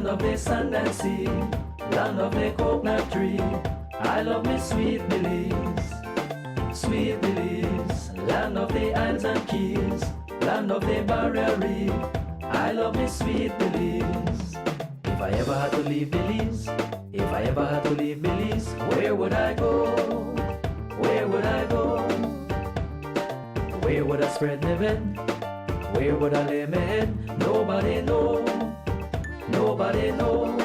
land of the sand and sea, land of the coconut tree. I love me sweet Belize, sweet Belize, land of the isles and keys, land of the barrier reef. I love me sweet Belize. If I ever had to leave Belize, if I ever had to leave Belize, where would I go? Where would I go? Where would I spread my bed? Where would I lay my head? Nobody know, nobody know.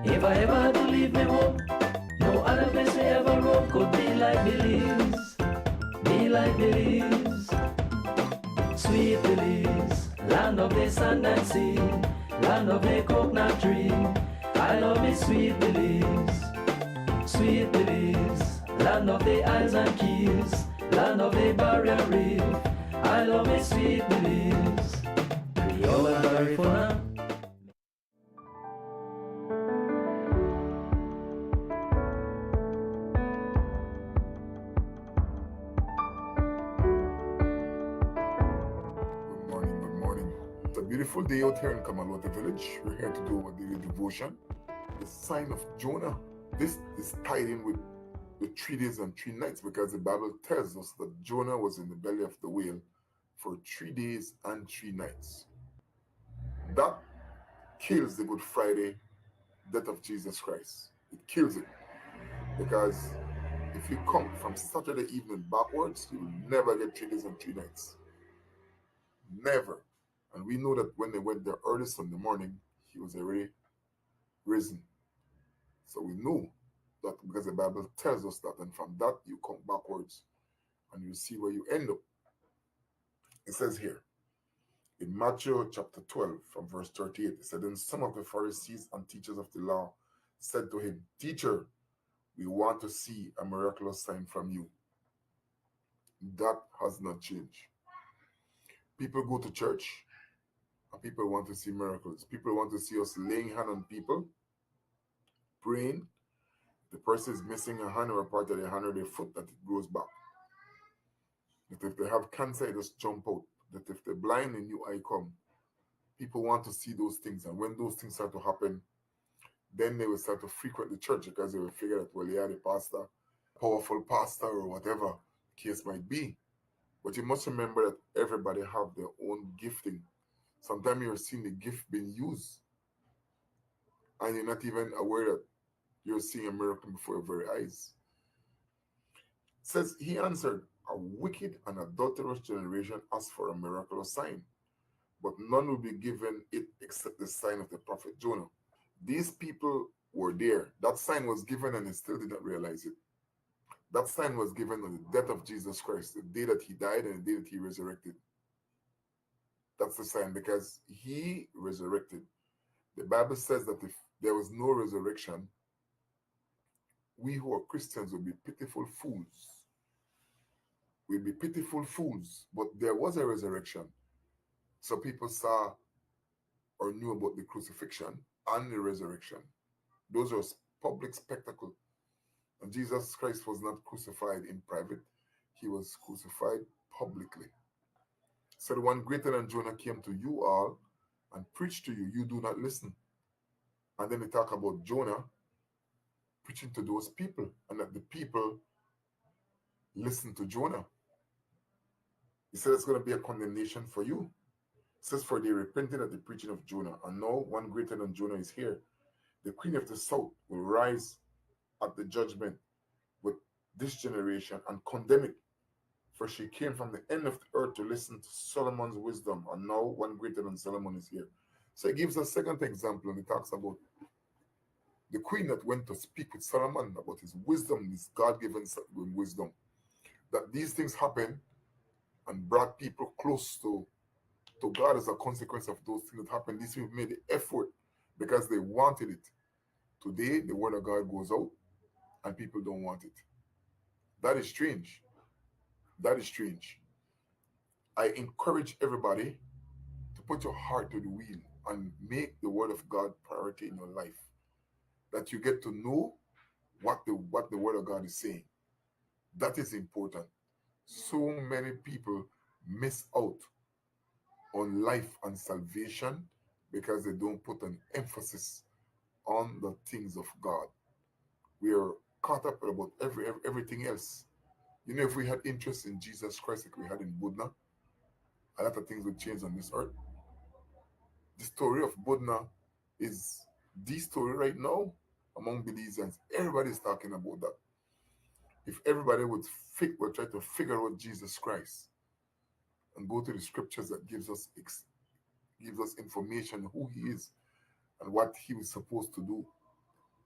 If I ever had to leave me home, no other place I ever roam could be like Belize, be like Belize. Sweet Belize, land of the sand and sea, land of the coconut tree. I love me sweet Belize, sweet Belize, land of the isles and keys, land of the barrier reef. I love me sweet Belize. Creole and Garifuna. Good morning. It's a beautiful day out here in Kamalota village. We're here to do our daily devotion. The sign of Jonah. This is tied in with the 3 days and 3 nights because the Bible tells us that Jonah was in the belly of the whale for 3 days and 3 nights. That kills the Good Friday death of Jesus Christ. It kills it. Because if you come from Saturday evening backwards, you will never get 3 days and 3 nights. Never. And we know that when they went there early Sunday morning, he was already risen. So we know that because the Bible tells us that, and from that you come backwards and you see where you end up. It says here in Matthew chapter 12 from verse 38, it said, "Then some of the Pharisees and teachers of the law said to him, 'Teacher, we want to see a miraculous sign from you.'" That has not changed. People go to church and people want to see miracles. People want to see us laying hand on people, praying. The person is missing a hand or a part of their hand or their foot, that it grows back. That if they have cancer, it just jump out. That if they're blind, a new eye come. People want to see those things. And when those things start to happen, then they will start to frequent the church because they will figure that, well, yeah, the pastor, powerful pastor or whatever the case might be. But you must remember that everybody have their own gifting. Sometimes you're seeing the gift being used and you're not even aware that you're seeing a miracle before your very eyes. It says, he answered, "A wicked and adulterous generation asks for a miraculous sign, but none will be given it except the sign of the prophet Jonah." These people were there. That sign was given and they still did not realize it. That sign was given on the death of Jesus Christ, the day that he died and the day that he resurrected. That's the sign because he resurrected. The Bible says that if there was no resurrection, we who are Christians would be pitiful fools. We'd be pitiful fools. But there was a resurrection. So people saw or knew about the crucifixion and the resurrection. Those are public spectacle. And Jesus Christ was not crucified in private. He was crucified publicly. So the one greater than Jonah came to you all and preached to you. You do not listen. And then they talk about Jonah preaching to those people and that the people listen to Jonah. He said it's going to be a condemnation for you. It says, "For they repented at the preaching of Jonah, and now one greater than Jonah is here. The queen of the south will rise at the judgment with this generation and condemn it. For she came from the end of the earth to listen to Solomon's wisdom, and now one greater than Solomon is here." So he gives a second example, and he talks about the queen that went to speak with Solomon about his wisdom, his God-given wisdom. That these things happen and brought people close to God as a consequence of those things that happened. These people made the effort because they wanted it. Today, the word of God goes out and people don't want it. That is strange. That is strange. I encourage everybody to put your heart to the wheel and make the word of God priority in your life. That you get to know what the word of God is saying. That is important. So many people miss out on life and salvation because they don't put an emphasis on the things of God. We are caught up about everything else. You know, if we had interest in Jesus Christ like we had in Buddha, a lot of things would change on this earth. The story of Buddha is the story right now among believers. Everybody's talking about that. If everybody would try to figure out Jesus Christ and go to the scriptures that gives us information who he is and what he was supposed to do,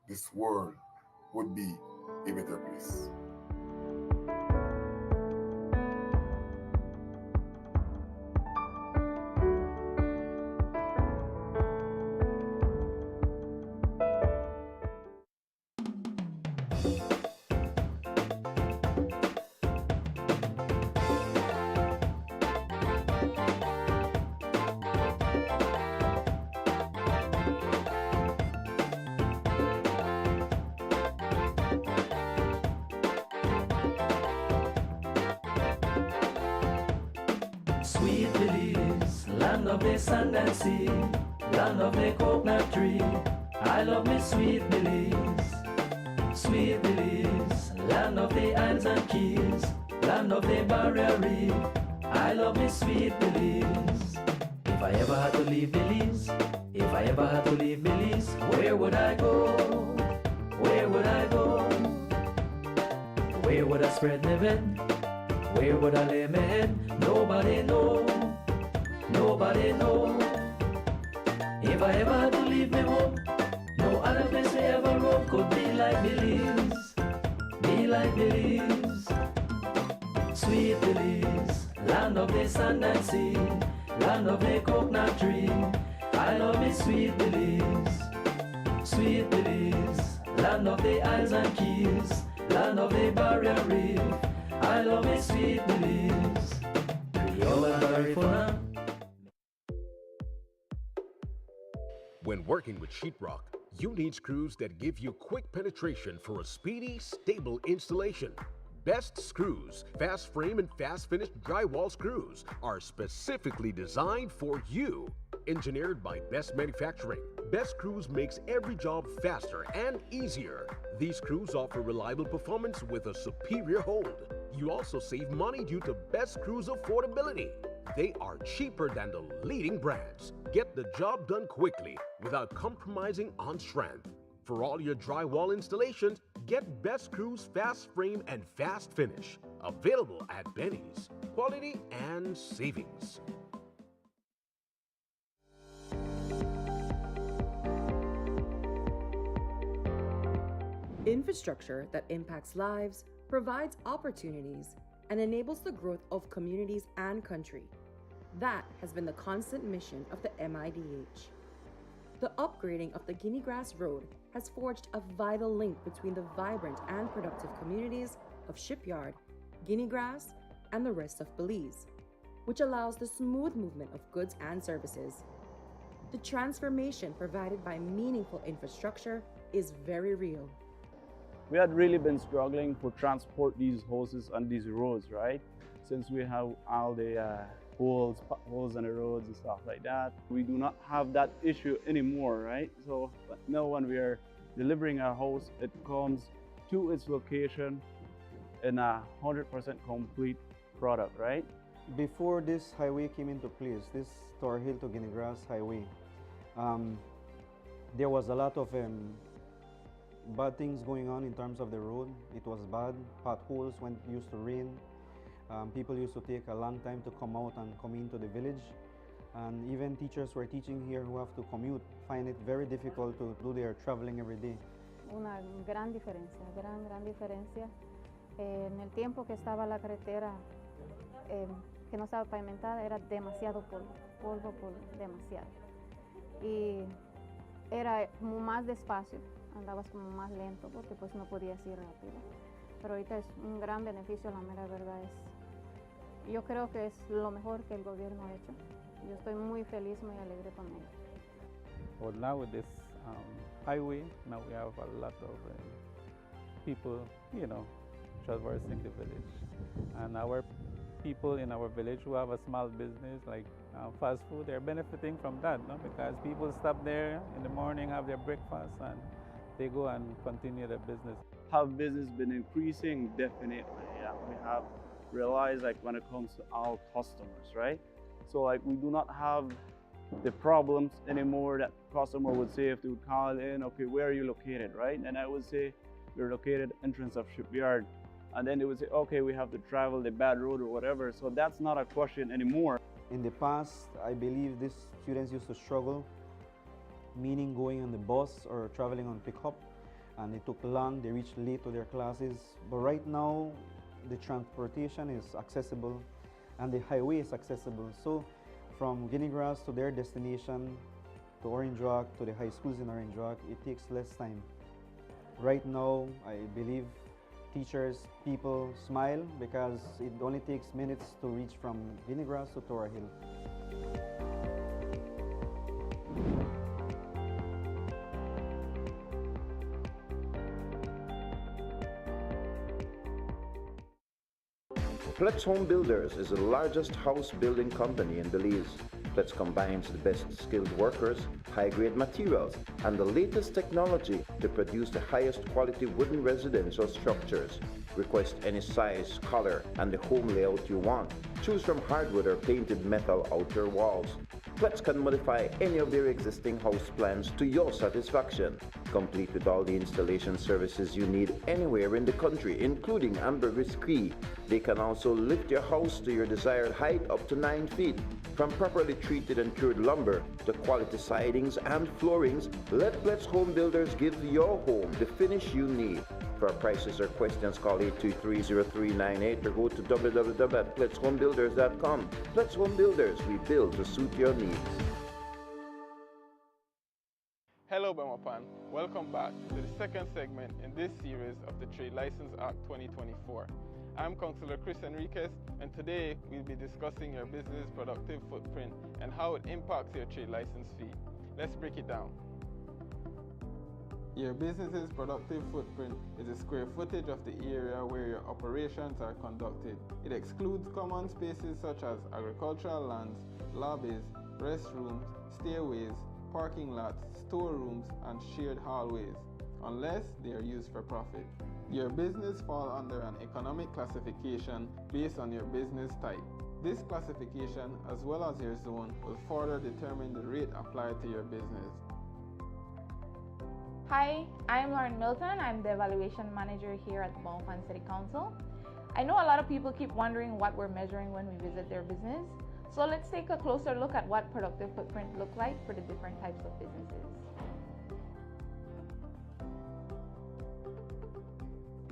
this world would be a better place. Sweet Belize, land of the sand and sea, land of the coconut tree. I love me sweet Belize. Sweet Belize, land of the islands and keys, land of the barrier reef. I love me sweet Belize. If I ever had to leave Belize, if I ever had to leave Belize, where would I go? Where would I go? Where would I spread my bed? Where would I lay my head? Nobody know. Nobody know. If I ever had to leave me home, no other place I ever roam could be like Belize. Be like Belize. Sweet Belize, land of the sand and sea, land of the coconut tree. I love me sweet Belize. Sweet Belize, land of the islands and keys, land of the barrier reef. I love me sweet Belize. Creole and Garifuna. When working with sheetrock, you need screws that give you quick penetration for a speedy, stable installation. Best Screws, fast frame and fast finish drywall screws are specifically designed for you. Engineered by Best Manufacturing, Best Screws makes every job faster and easier. These screws offer reliable performance with a superior hold. You also save money due to Best Screws affordability. They are cheaper than the leading brands. Get the job done quickly without compromising on strength. For all your drywall installations, get Best Screws Fast Frame and Fast Finish. Available at Benny's. Quality and savings. Infrastructure that impacts lives, provides opportunities, and enables the growth of communities and country. That has been the constant mission of the MIDH. The upgrading of the Guinea Grass Road has forged a vital link between the vibrant and productive communities of Shipyard, Guinea Grass, and the rest of Belize, which allows the smooth movement of goods and services. The transformation provided by meaningful infrastructure is very real. We had really been struggling to transport these hoses on these roads, right? Since we have all the holes in the roads and stuff like that. We do not have that issue anymore, right? So now when we are delivering our hose, it comes to its location in a 100% complete product, right? Before this highway came into place, this Tor Hill to Guinea Grass highway, there was a lot of bad things going on in terms of the road. It was bad, potholes when it used to rain. People used to take a long time to come out and come into the village. And even teachers who are teaching here who have to commute find it very difficult to do their traveling every day. Una gran diferencia, gran diferencia. En el tiempo que estaba la carretera, que no estaba pavimentada, era demasiado polvo demasiado. Y era como más despacio, andabas como más lento porque pues no podías ir rápido. Pero ahorita es un gran beneficio, la mera verdad es, yo creo que es lo mejor que el gobierno ha hecho. Yo estoy muy feliz, muy alegre con ello. Well, now with this highway, now we have a lot of people, traversing the village. And our people in our village who have a small business like fast food, they're benefiting from that, no? Because people stop there in the morning, have their breakfast, and they go and continue their business. Have business been increasing? Definitely. Yeah, we have realized like when it comes to our customers, right? So like we do not have the problems anymore that customer would say if they would call in, okay, where are you located, right? And I would say we're located entrance of shipyard, and then they would say, okay, we have to travel the bad road or whatever. So that's not a question anymore. In the past, I believe these students used to struggle, meaning going on the bus or traveling on pickup, and it took long, they reached late to their classes. But right now, the transportation is accessible and the highway is accessible. So from Guinea Grass to their destination, to Orange Rock, to the high schools in Orange Rock, it takes less time. Right now, I believe teachers, people smile because it only takes minutes to reach from Guinea Grass to Tora Hill. Pletz Home Builders is the largest house building company in Belize. Pletz combines the best skilled workers, high-grade materials, and the latest technology to produce the highest quality wooden residential structures. Request any size, color, and the home layout you want. Choose from hardwood or painted metal outer walls. Pletz can modify any of their existing house plans to your satisfaction, complete with all the installation services you need anywhere in the country, including ambergris key. They can also lift your house to your desired height up to 9 feet. From properly treated and cured lumber to quality sidings and floorings, let Pletz Home Builders give your home the finish you need. For prices or questions, call 823-0398 or go to www.pletzhomebuilders.com. Pletz Home Builders, we build to suit your needs. Hello Bemapan, welcome back to the second segment in this series of the Trade License Act 2024. I'm Councillor Chris Enriquez, and today we'll be discussing your business productive footprint and how it impacts your trade license fee. Let's break it down. Your business's productive footprint is the square footage of the area where your operations are conducted. It excludes common spaces such as agricultural lands, lobbies, restrooms, stairways, parking lots, storerooms, and shared hallways, unless they are used for profit. Your business falls under an economic classification based on your business type. This classification, as well as your zone, will further determine the rate applied to your business. Hi, I'm Lauren Milton. I'm the Evaluation Manager here at the Bemapan City Council. I know a lot of people keep wondering what we're measuring when we visit their business. So let's take a closer look at what productive footprint looks like for the different types of businesses.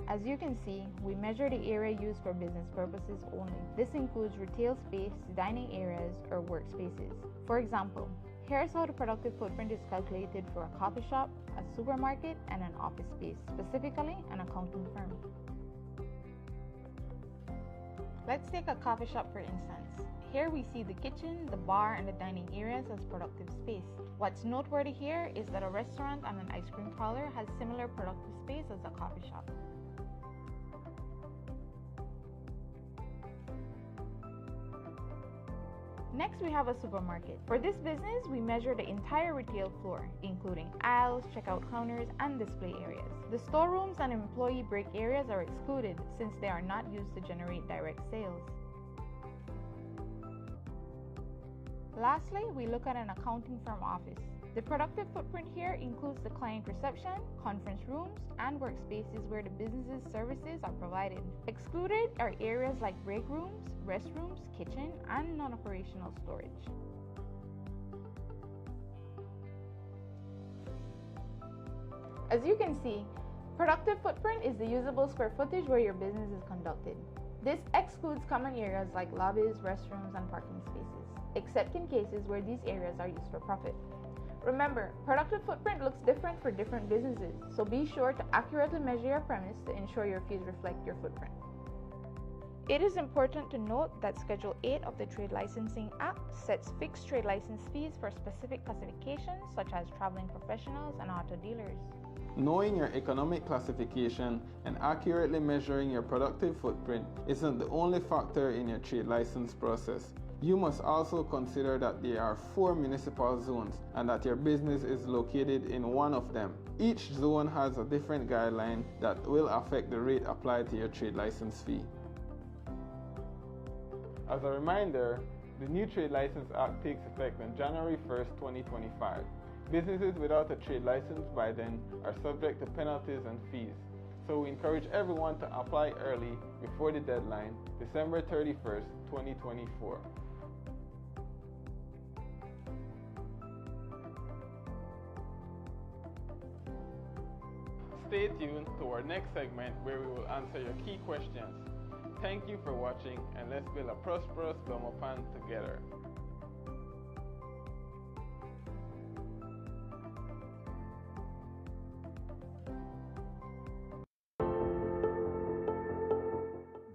As you can see, we measure the area used for business purposes only. This includes retail space, dining areas, or workspaces. For example, here's how the productive footprint is calculated for a coffee shop, a supermarket, and an office space, specifically an accounting firm. Let's take a coffee shop for instance. Here we see the kitchen, the bar, and the dining areas as productive space. What's noteworthy here is that a restaurant and an ice cream parlor has similar productive space as a coffee shop. Next, we have a supermarket. For this business, we measure the entire retail floor, including aisles, checkout counters, and display areas. The storerooms and employee break areas are excluded since they are not used to generate direct sales. Lastly, we look at an accounting firm office. The productive footprint here includes the client reception, conference rooms, and workspaces where the business's services are provided. Excluded are areas like break rooms, restrooms, kitchen, and non-operational storage. As you can see, productive footprint is the usable square footage where your business is conducted. This excludes common areas like lobbies, restrooms, and parking spaces, except in cases where these areas are used for profit. Remember, productive footprint looks different for different businesses, so be sure to accurately measure your premise to ensure your fees reflect your footprint. It is important to note that Schedule 8 of the Trade Licensing Act sets fixed trade license fees for specific classifications such as traveling professionals and auto dealers. Knowing your economic classification and accurately measuring your productive footprint isn't the only factor in your trade license process. You must also consider that there are 4 municipal zones and that your business is located in one of them. Each zone has a different guideline that will affect the rate applied to your trade license fee. As a reminder, the new Trade License Act takes effect on January 1st, 2025. Businesses without a trade license by then are subject to penalties and fees. So we encourage everyone to apply early before the deadline, December 31st, 2024. Stay tuned to our next segment where we will answer your key questions. Thank you for watching, and let's build a prosperous Belmopan together.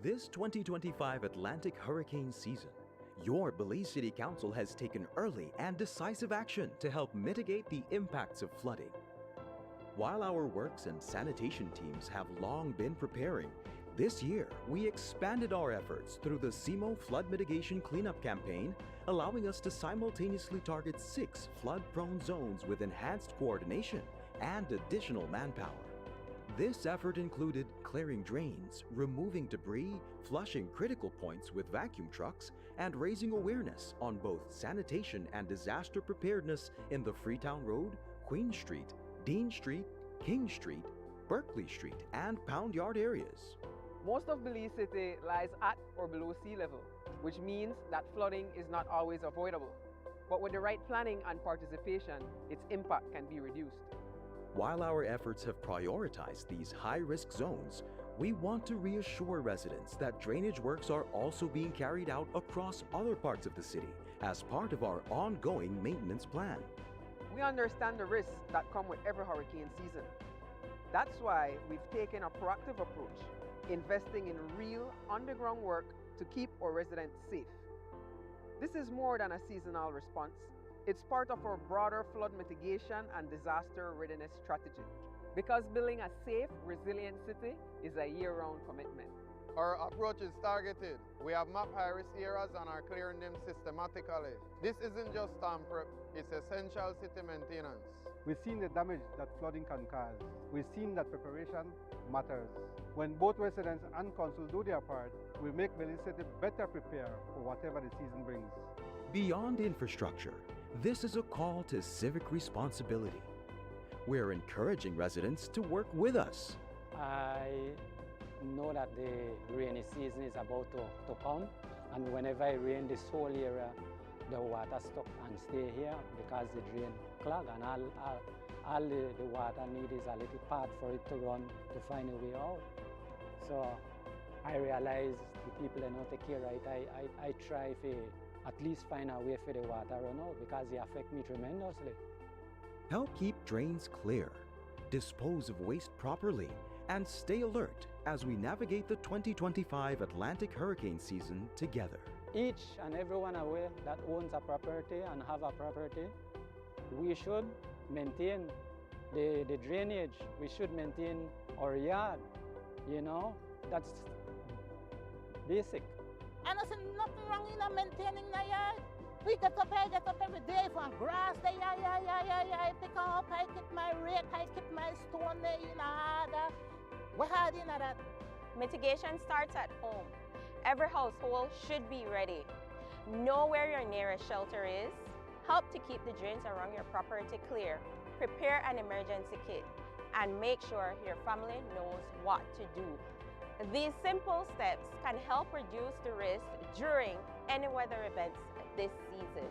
This 2025 Atlantic hurricane season, your Belize City Council has taken early and decisive action to help mitigate the impacts of flooding. While our works and sanitation teams have long been preparing, this year we expanded our efforts through the CIMO Flood Mitigation Cleanup Campaign, allowing us to simultaneously target 6 flood-prone zones with enhanced coordination and additional manpower. This effort included clearing drains, removing debris, flushing critical points with vacuum trucks, and raising awareness on both sanitation and disaster preparedness in the Freetown Road, Queen Street, Dean Street, King Street, Berkeley Street, and Pound Yard areas. Most of Belize City lies at or below sea level, which means that flooding is not always avoidable. But with the right planning and participation, its impact can be reduced. While our efforts have prioritized these high-risk zones, we want to reassure residents that drainage works are also being carried out across other parts of the city as part of our ongoing maintenance plan. We understand the risks that come with every hurricane season. That's why we've taken a proactive approach, investing in real underground work to keep our residents safe. This is more than a seasonal response. It's part of our broader flood mitigation and disaster readiness strategy. Because building a safe, resilient city is a year-round commitment. Our approach is targeted. We have mapped high-risk areas and are clearing them systematically. This isn't just storm prep, it's essential city maintenance. We've seen the damage that flooding can cause. We've seen that preparation matters. When both residents and council do their part, we make Belize City better prepared for whatever the season brings. Beyond infrastructure, this is a call to civic responsibility. We're encouraging residents to work with us. I know that the rainy season is about to come, and whenever it rains, this whole area, the water stuck and stay here because the drain clog, and all the water need is a little part for it to run to find a way out. So I realize the people don't take care right. I try to at least find a way for the water run out because it affects me tremendously. Help keep drains clear, dispose of waste properly, and stay alert as we navigate the 2025 Atlantic hurricane season together. Each and everyone aware that owns a property and have a property, we should maintain the drainage. We should maintain our yard, you know, that's basic. And I said nothing wrong in maintaining the yard. We get up every day for grass there, I pick up, I keep my rake, I keep my stone there, you know, that. We're hard in that. Mitigation starts at home. Every household should be ready. Know where your nearest shelter is. Help to keep the drains around your property clear. Prepare an emergency kit and make sure your family knows what to do. These simple steps can help reduce the risk during any weather events this season.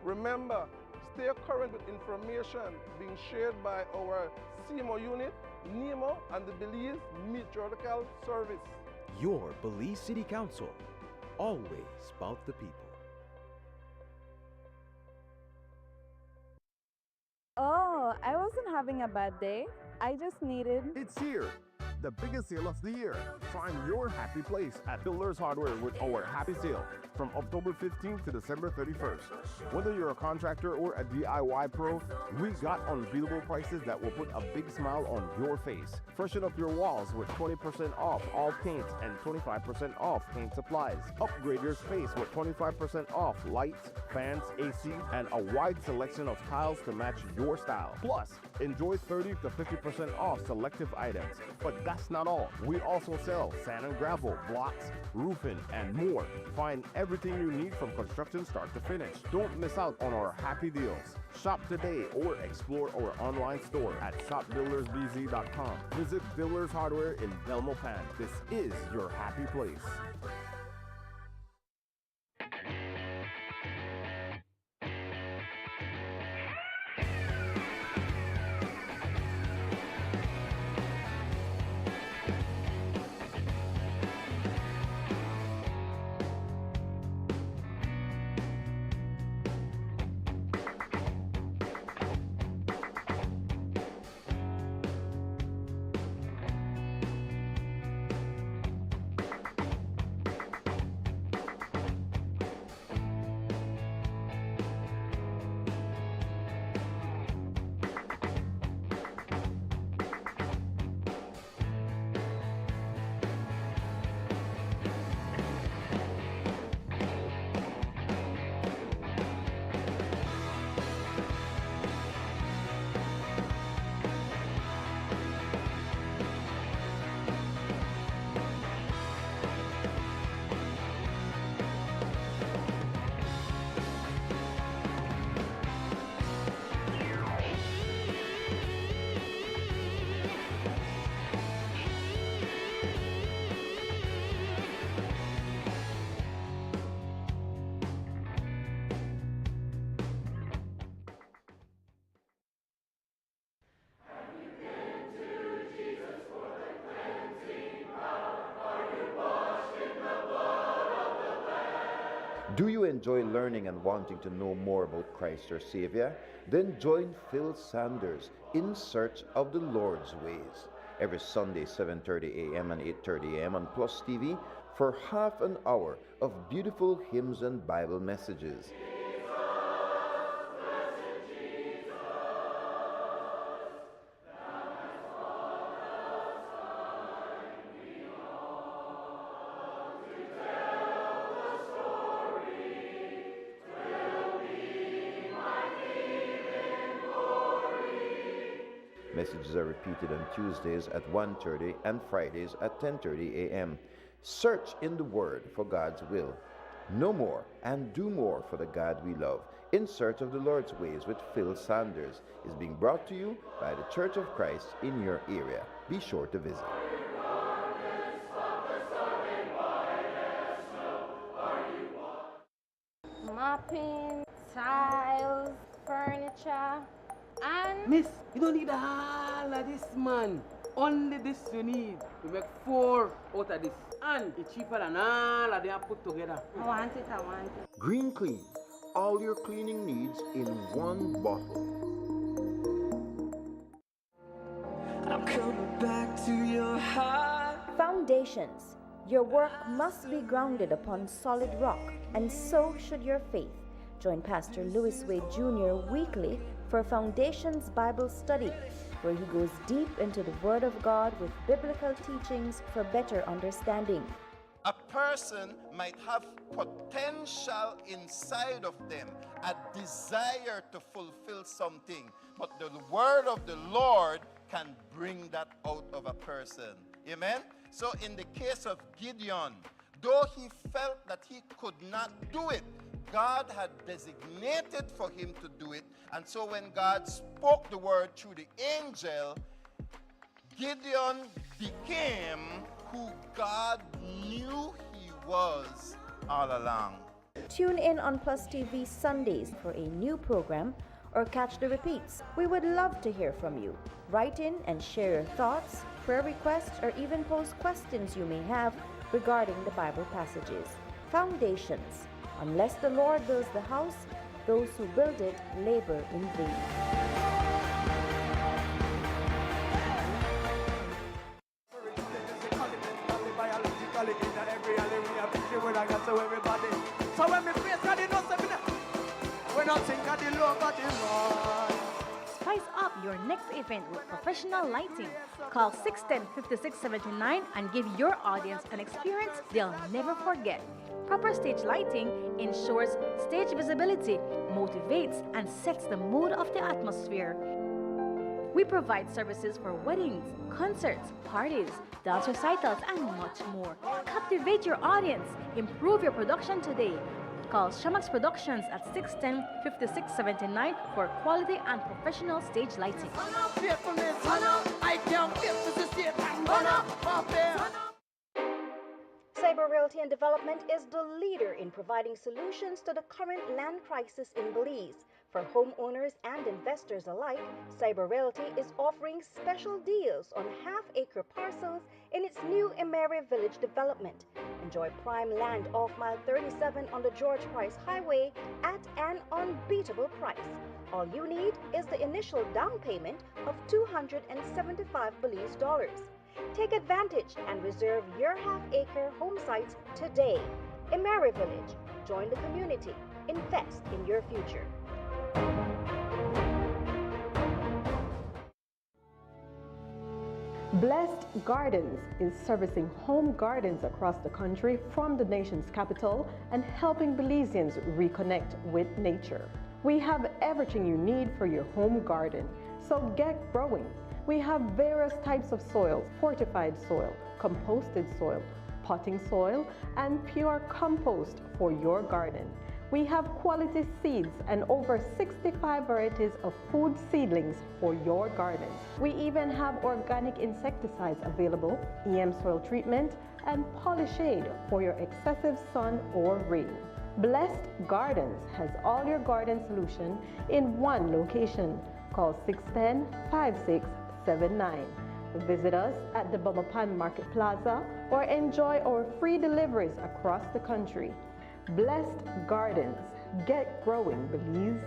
Remember, stay current with information being shared by our CIMO unit, NEMO, and the Belize Meteorological Service. Your Belize City Council, always about the people. Oh, I wasn't having a bad day. I just needed... It's here. the biggest sale of the year. Find your happy place at Builders Hardware with our Happy Sale from October 15th to December 31st. Whether you're a contractor or a DIY pro, we got unbeatable prices that will put a big smile on your face. Freshen up your walls with 20% off all paints and 25% off paint supplies. Upgrade your space with 25% off lights, fans, AC, and a wide selection of tiles to match your style. Plus, enjoy 30 to 50% off selective items. But that's not all. We also sell sand and gravel, blocks, roofing, and more. Find everything you need from construction start to finish. Don't miss out on our happy deals. Shop today or explore our online store at shopbuildersbz.com. Visit Builders Hardware in Belmopan. This is your happy place. Do you enjoy learning and wanting to know more about Christ your Savior? Then join Phil Sanders in Search of the Lord's Ways every Sunday 7:30 a.m. and 8:30 a.m. on PlusTv for half an hour of beautiful hymns and Bible messages. Messages are repeated on Tuesdays at 1:30 and Fridays at 10:30 a.m. Search in the Word for God's will. Know more and do more for the God we love. In Search of the Lord's Ways with Phil Sanders is being brought to you by the Church of Christ in your area. Be sure to visit. Mopping, tiles, furniture, and... Miss, you don't need all of this, man. Only this you need. We make 4 out of this. And it's cheaper than all of them put together. I want it, I want it. Green Clean. All your cleaning needs in one bottle. I'm coming back to your heart. Foundations. Your work must be grounded upon solid rock, and so should your faith. Join Pastor Louis Wade Jr. weekly for Foundations Bible Study, where he goes deep into the Word of God with biblical teachings for better understanding. A person might have potential inside of them, a desire to fulfill something, but the word of the Lord can bring that out of a person. Amen? So in the case of Gideon, though he felt that he could not do it, God had designated for him to do it. And so when God spoke the word through the angel, Gideon became who God knew he was all along. Tune in on PlusTv Sundays for a new program or catch the repeats. We would love to hear from you. Write in and share your thoughts, prayer requests, or even pose questions you may have regarding the Bible passages. Foundations. Unless the Lord builds the house, those who build it labor in vain. we not think of the love of the Lord. Spice up your next event with professional lighting. Call 610-5679 and give your audience an experience they'll never forget. Proper stage lighting ensures stage visibility, motivates, and sets the mood of the atmosphere. We provide services for weddings, concerts, parties, dance recitals, and much more. Captivate your audience. Improve your production today. Call Shamax Productions at 610-5679 for quality and professional stage lighting. Cyber Realty and Development is the leader in providing solutions to the current land crisis in Belize. For homeowners and investors alike, Cyber Realty is offering special deals on half-acre parcels in its new Emery Village development. Enjoy prime land off Mile 37 on the George Price Highway at an unbeatable price. All you need is the initial down payment of $275 Belize dollars. Take advantage and reserve your half-acre home sites today. Emery Village. Join the community. Invest in your future. Blessed Gardens is servicing home gardens across the country from the nation's capital and helping Belizeans reconnect with nature. We have everything you need for your home garden, so get growing. We have various types of soils: fortified soil, composted soil, potting soil, and pure compost for your garden. We have quality seeds and over 65 varieties of food seedlings for your garden. We even have organic insecticides available, EM soil treatment, and Polyshade for your excessive sun or rain. Blessed Gardens has all your garden solution in one location. Call 610-5679. Visit us at the Bubba Pan Market Plaza or enjoy our free deliveries across the country. Blessed Gardens. Get growing, Belize.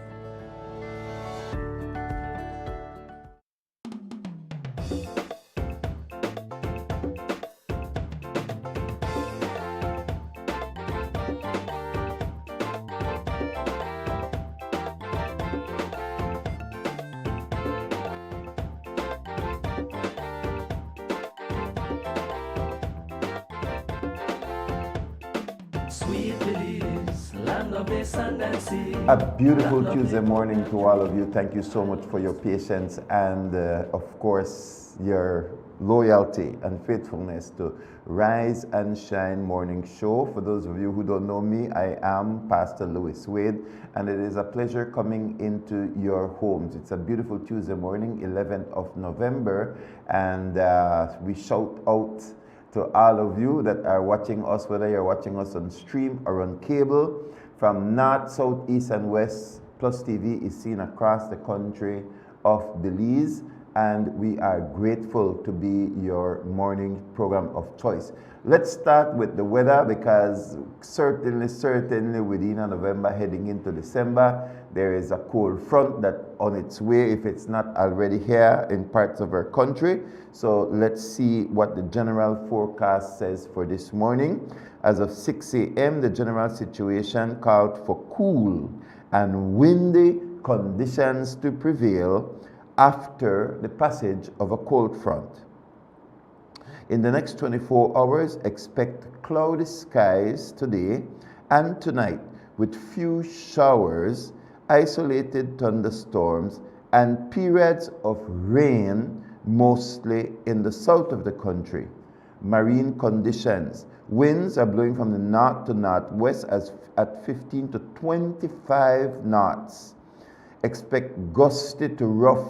Sweet Belize, land of the sand and sea. A beautiful Tuesday morning to all of you. Thank you so much for your patience and, of course, your loyalty and faithfulness to Rise and Shine Morning Show. For those of you who don't know me, I am Pastor Louis Wade, and it is a pleasure coming into your homes. It's a beautiful Tuesday morning, 11th of November, and we shout out to all of you that are watching us, whether you're watching us on stream or on cable. From north, south, east, and west, PlusTv is seen across the country of Belize, and we are grateful to be your morning program of choice. Let's start with the weather, because certainly within November heading into December, there is a cold front that on its way, if it's not already here in parts of our country. So let's see what the general forecast says for this morning. As of 6 a.m., the general situation called for cool and windy conditions to prevail after the passage of a cold front. In the next 24 hours, expect cloudy skies today and tonight with few showers, isolated thunderstorms, and periods of rain, mostly in the south of the country. Marine conditions. Winds are blowing from the north to northwest at 15 to 25 knots. Expect gusty to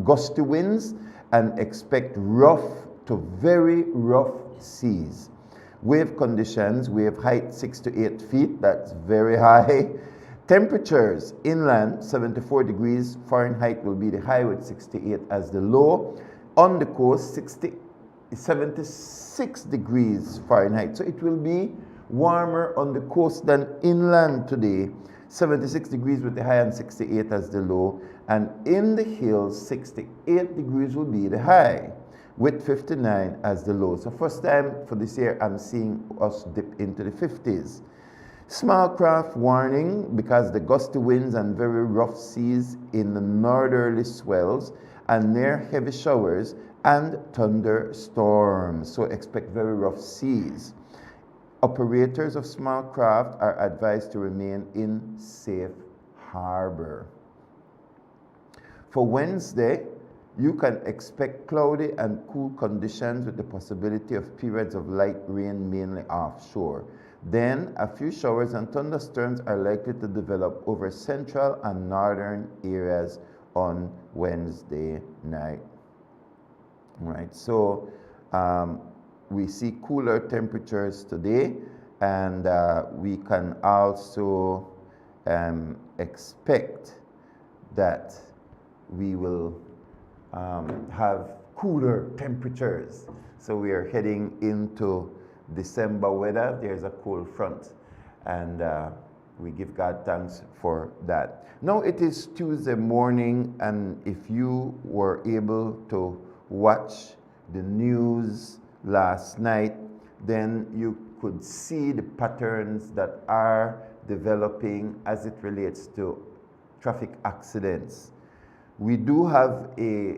gusty winds, and expect rough to very rough seas. Wave conditions, wave height 6 to 8 feet, that's very high. Temperatures inland 74 degrees Fahrenheit will be the high with 68 as the low. On the coast 76 degrees Fahrenheit. So it will be warmer on the coast than inland today. 76 degrees with the high and 68 as the low. And in the hills 68 degrees will be the high with 59 as the low. So first time for this year I'm seeing us dip into the 50s. Small craft warning because the gusty winds and very rough seas in the northerly swells and near heavy showers and thunderstorms. So expect very rough seas. Operators of small craft are advised to remain in safe harbor. For Wednesday, you can expect cloudy and cool conditions with the possibility of periods of light rain mainly offshore. Then, a few showers and thunderstorms are likely to develop over central and northern areas on Wednesday night. Right, so we see cooler temperatures today, and we can also expect that we will have cooler temperatures. So we are heading into December weather. There's a cold front, and we give God thanks for that. Now it is Tuesday morning, and if you were able to watch the news last night, then you could see the patterns that are developing as it relates to traffic accidents. We do have a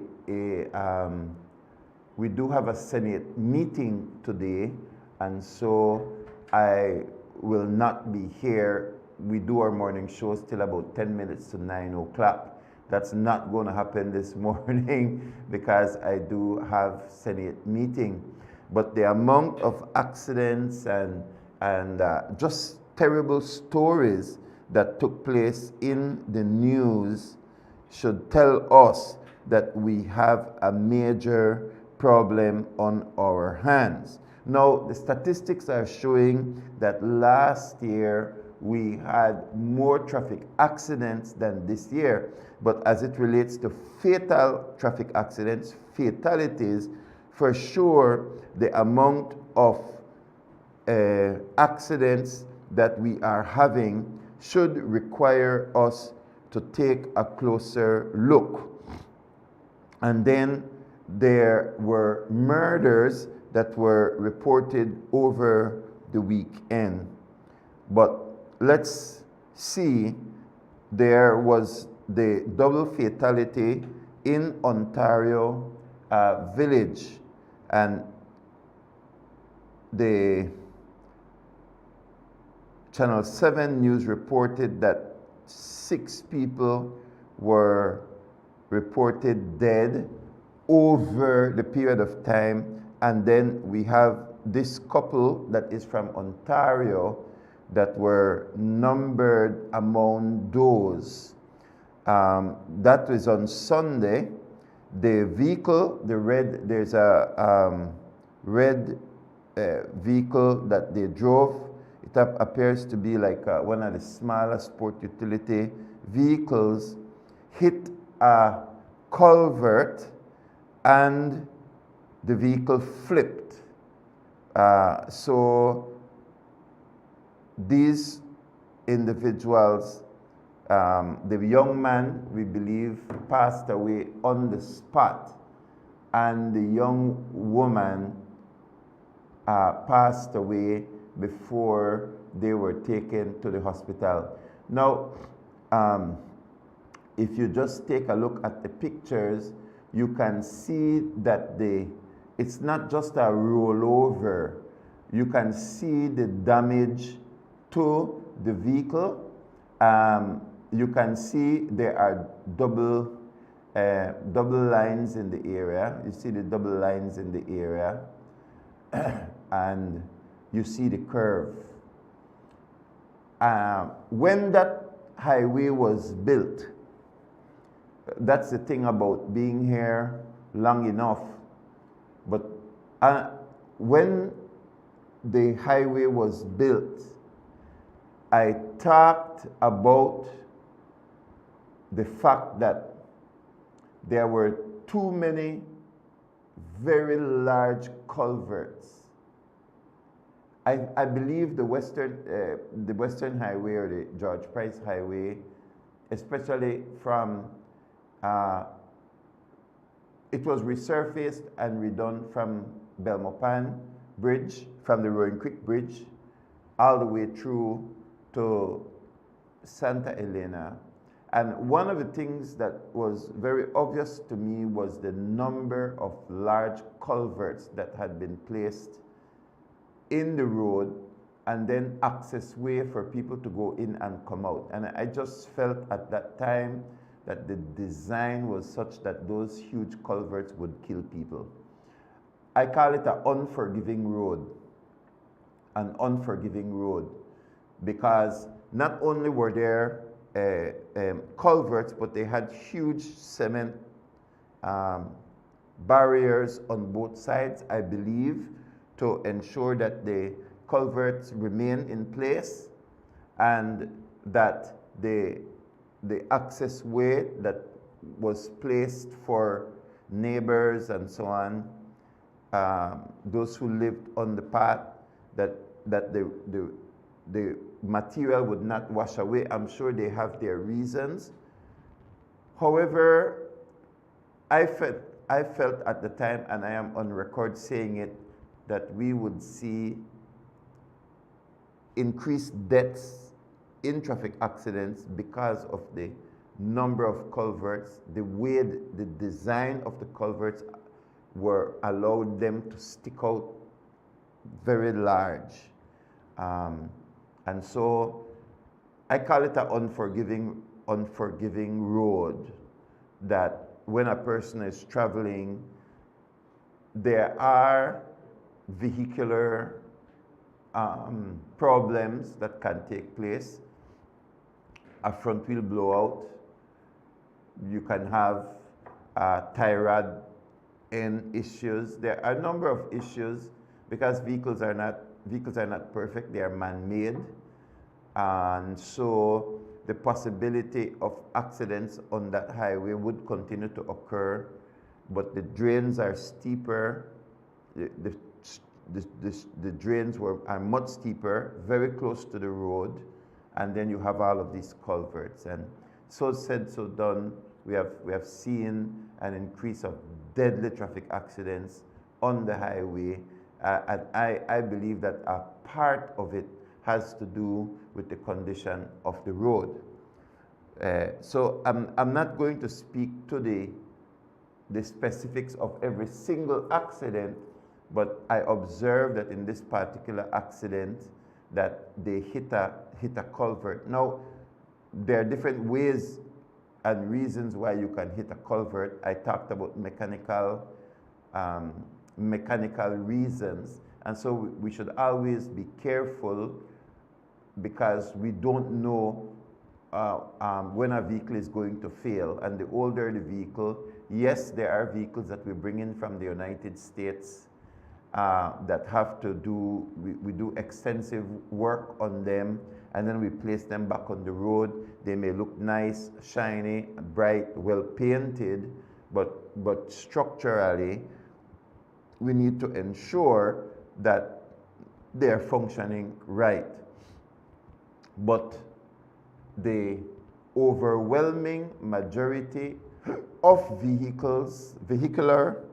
Senate meeting today, and so I will not be here. We do our morning shows till about 10 minutes to 9 o'clock. That's not going to happen this morning because I do have Senate meeting. But the amount of accidents and just terrible stories that took place in the news should tell us that we have a major problem on our hands. Now, the statistics are showing that last year we had more traffic accidents than this year. But as it relates to fatal traffic accidents, fatalities, for sure, the amount of accidents that we are having should require us to take a closer look. And then there were murders that were reported over the weekend. But let's see, there was the double fatality in Ontario Village, and the Channel 7 News reported that 6 people were reported dead over the period of time. And then we have this couple that is from Ontario that were numbered among those. That was on Sunday. The vehicle, there's a red vehicle that they drove. It appears to be like one of the smaller sport utility vehicles, hit a culvert and the vehicle flipped. So these individuals, the young man, we believe, passed away on the spot, and the young woman passed away before they were taken to the hospital. Now, if you just take a look at the pictures, you can see that it's not just a rollover. You can see the damage to the vehicle. You can see there are double lines in the area. You see the double lines in the area, and you see the curve. When that highway was built, that's the thing about being here long enough. But when the highway was built, I talked about the fact that there were too many very large culverts. I believe the Western Highway or the George Price Highway, especially from it was resurfaced and redone from Belmopan Bridge, from the Roaring Creek Bridge, all the way through to Santa Elena, and one of the things that was very obvious to me was the number of large culverts that had been placed in the road and then access way for people to go in and come out. And I just felt at that time that the design was such that those huge culverts would kill people. I call it an unforgiving road. An unforgiving road. Because not only were there culverts, but they had huge cement barriers on both sides, I believe, to ensure that the culverts remain in place and that the access way that was placed for neighbors and so on, those who lived on the path, that the material would not wash away. I'm sure they have their reasons. However, I felt at the time, and I am on record saying it, that we would see increased deaths in traffic accidents because of the number of culverts, the way the design of the culverts were allowed them to stick out very large. And so I call it an unforgiving road, that when a person is traveling, there are vehicular problems that can take place. A front wheel blowout, you can have tie rod end issues. There are a number of issues because vehicles are not perfect, they are man-made. And so the possibility of accidents on that highway would continue to occur, but the drains are steeper. The drains are much steeper, very close to the road, and then you have all of these culverts. And so said, so done, we have seen an increase of deadly traffic accidents on the highway, and I believe that a part of it has to do with the condition of the road. So I'm not going to speak to the specifics of every single accident, but I observed that in this particular accident that they hit a culvert. Now, there are different ways and reasons why you can hit a culvert. I talked about mechanical reasons, and so we should always be careful because we don't know when a vehicle is going to fail. And the older the vehicle, yes, there are vehicles that we bring in from the United States that have to do, we do extensive work on them, and then we place them back on the road. They may look nice, shiny, bright, well painted, but structurally, we need to ensure that they're functioning right. But the overwhelming majority of vehicular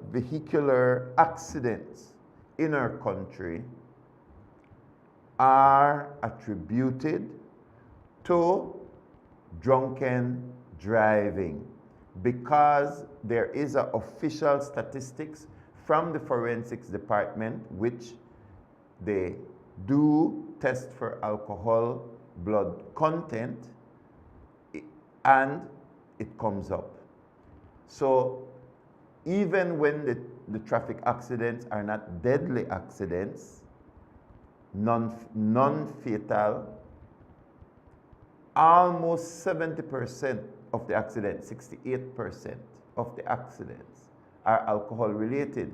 accidents in our country are attributed to drunken driving, because there is an official statistics from the forensics department which they do test for alcohol blood content, and it comes up. So even when the traffic accidents are not deadly accidents, non-fatal, almost 70% of the accidents, 68% of the accidents are alcohol related,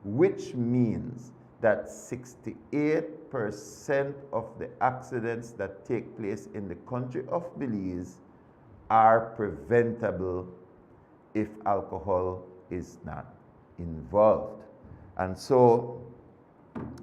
which means that 68% of the accidents that take place in the country of Belize are preventable if alcohol is not involved. And so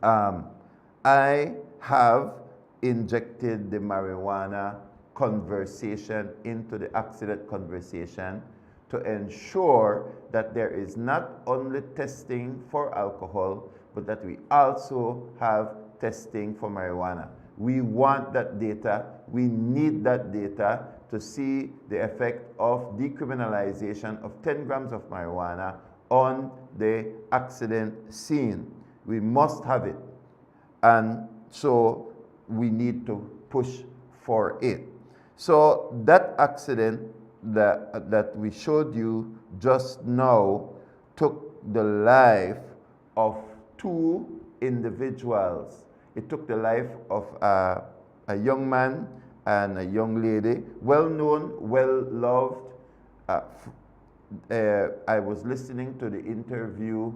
I have injected the marijuana conversation into the accident conversation to ensure that there is not only testing for alcohol, but that we also have testing for marijuana. We want that data. We need that data to see the effect of decriminalization of 10 grams of marijuana on the accident scene. We must have it. And so we need to push for it. So that accident that we showed you just now took the life of 2 individuals. It took the life of a young man and a young lady, well known, well loved. I was listening to the interview,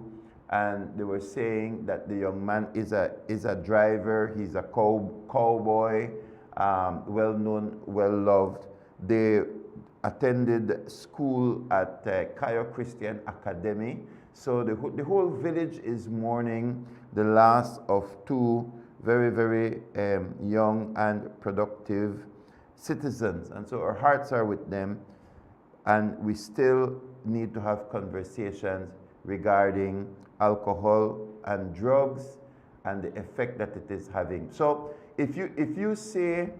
and they were saying that the young man is a driver. He's a cowboy, well known, well loved. They attended school at Cayo Christian Academy. So the whole village is mourning the loss of 2 very, very young and productive citizens. And so our hearts are with them, and we still need to have conversations regarding alcohol and drugs and the effect that it is having. So if you say,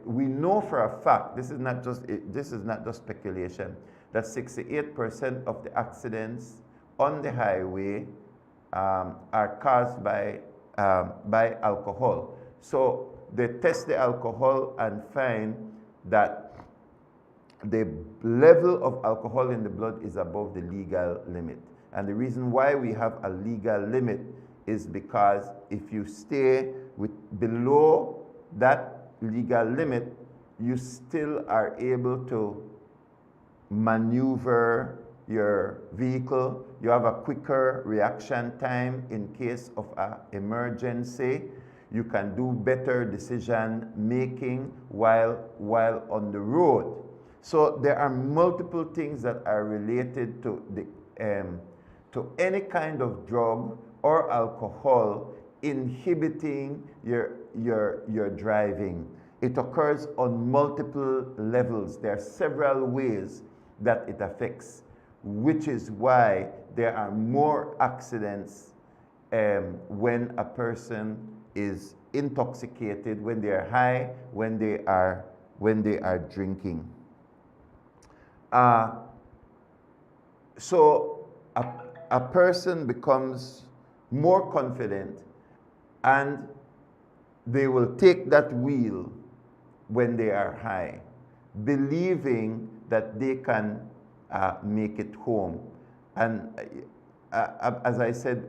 we know for a fact, this is not just speculation, that 68% of the accidents on the highway are caused by alcohol. So they test the alcohol and find that the level of alcohol in the blood is above the legal limit. And the reason why we have a legal limit is because if you stay below that legal limit, you still are able to maneuver your vehicle. You have a quicker reaction time in case of an emergency. You can do better decision making while on the road. So there are multiple things that are related to any kind of drug or alcohol inhibiting your driving. It occurs on multiple levels. There are several ways that it affects, which is why there are more accidents when a person is intoxicated, when they are high, when they are drinking. So a person becomes more confident, and they will take that wheel when they are high, believing that they can make it home. And as I said,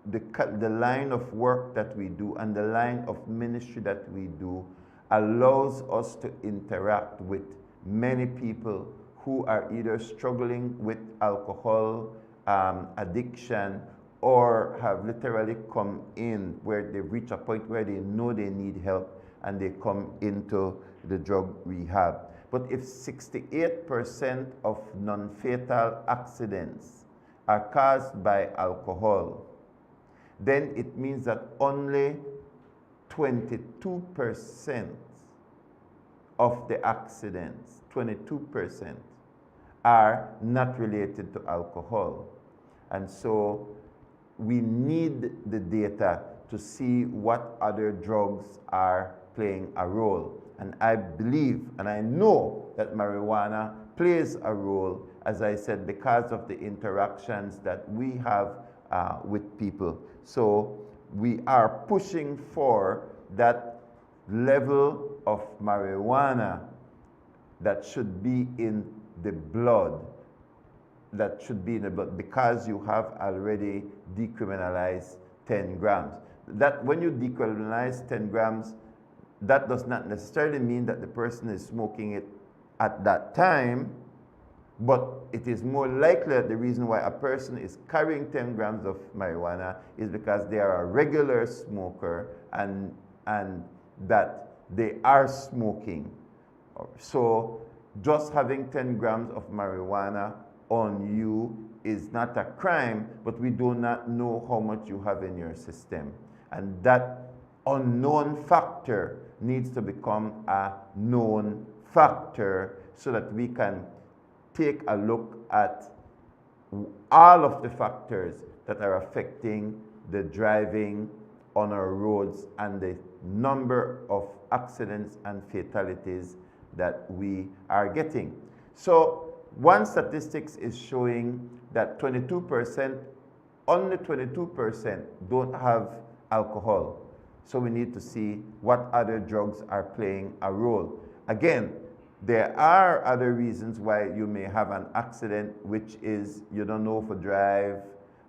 the line of work that we do and the line of ministry that we do allows us to interact with many people who are either struggling with alcohol addiction, or have literally come in where they reach a point where they know they need help and they come into the drug rehab. But if 68% of non-fatal accidents are caused by alcohol, then it means that only 22% of the accidents, 22%, are not related to alcohol. And so we need the data to see what other drugs are playing a role. And I believe and I know that marijuana plays a role, as I said, because of the interactions that we have with people. So we are pushing for that level of marijuana that should be in the blood, because you have already decriminalized 10 grams. That when you decriminalize 10 grams, that does not necessarily mean that the person is smoking it at that time, but it is more likely that the reason why a person is carrying 10 grams of marijuana is because they are a regular smoker and that they are smoking. So just having 10 grams of marijuana on you is not a crime, but we do not know how much you have in your system. And that unknown factor needs to become a known factor so that we can take a look at all of the factors that are affecting the driving on our roads and the number of accidents and fatalities that we are getting. So one statistics is showing that 22%, only 22% don't have alcohol. So we need to see what other drugs are playing a role. Again, there are other reasons why you may have an accident, which is you don't know for drive,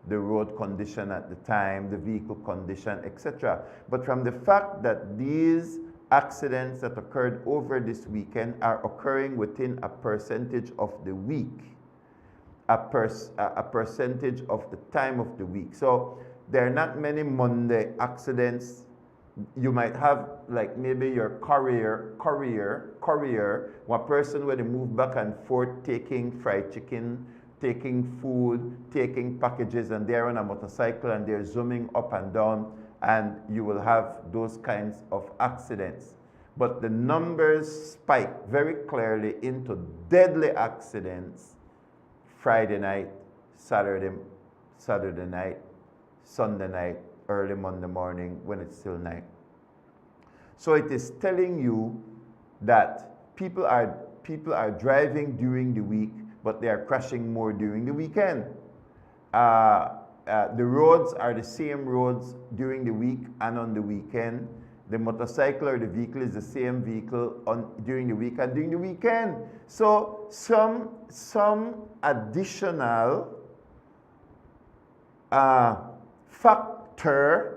the road condition at the time, the vehicle condition, etc. But from the fact that these accidents that occurred over this weekend are occurring within a percentage of the week, a percentage of the time of the week. So there are not many Monday accidents. You might have like maybe your courier, one person where they move back and forth taking fried chicken, taking food, taking packages, and they're on a motorcycle and they're zooming up and down, and you will have those kinds of accidents. But the numbers spike very clearly into deadly accidents Friday night, Saturday night, Sunday night, early Monday morning when it's still night. So it is telling you that people are driving during the week, but they are crashing more during the weekend. The roads are the same roads during the week and on the weekend. The motorcycle or the vehicle is the same vehicle during the week and during the weekend. So some additional factor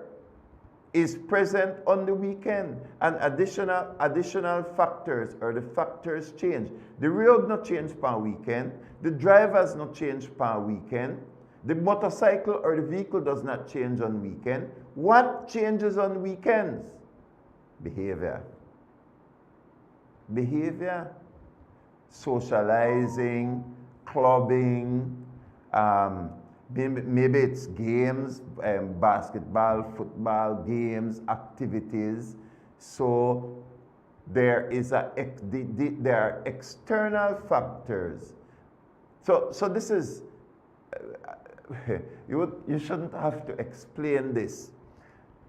is present on the weekend, and additional factors, or the factors change. The road not change per weekend, the drivers not change per weekend, the motorcycle or the vehicle does not change on weekend. What changes on weekends? Behavior. Behavior. Socializing, clubbing, maybe it's games, basketball, football, games, activities. So there are external factors. So this is, you shouldn't have to explain this.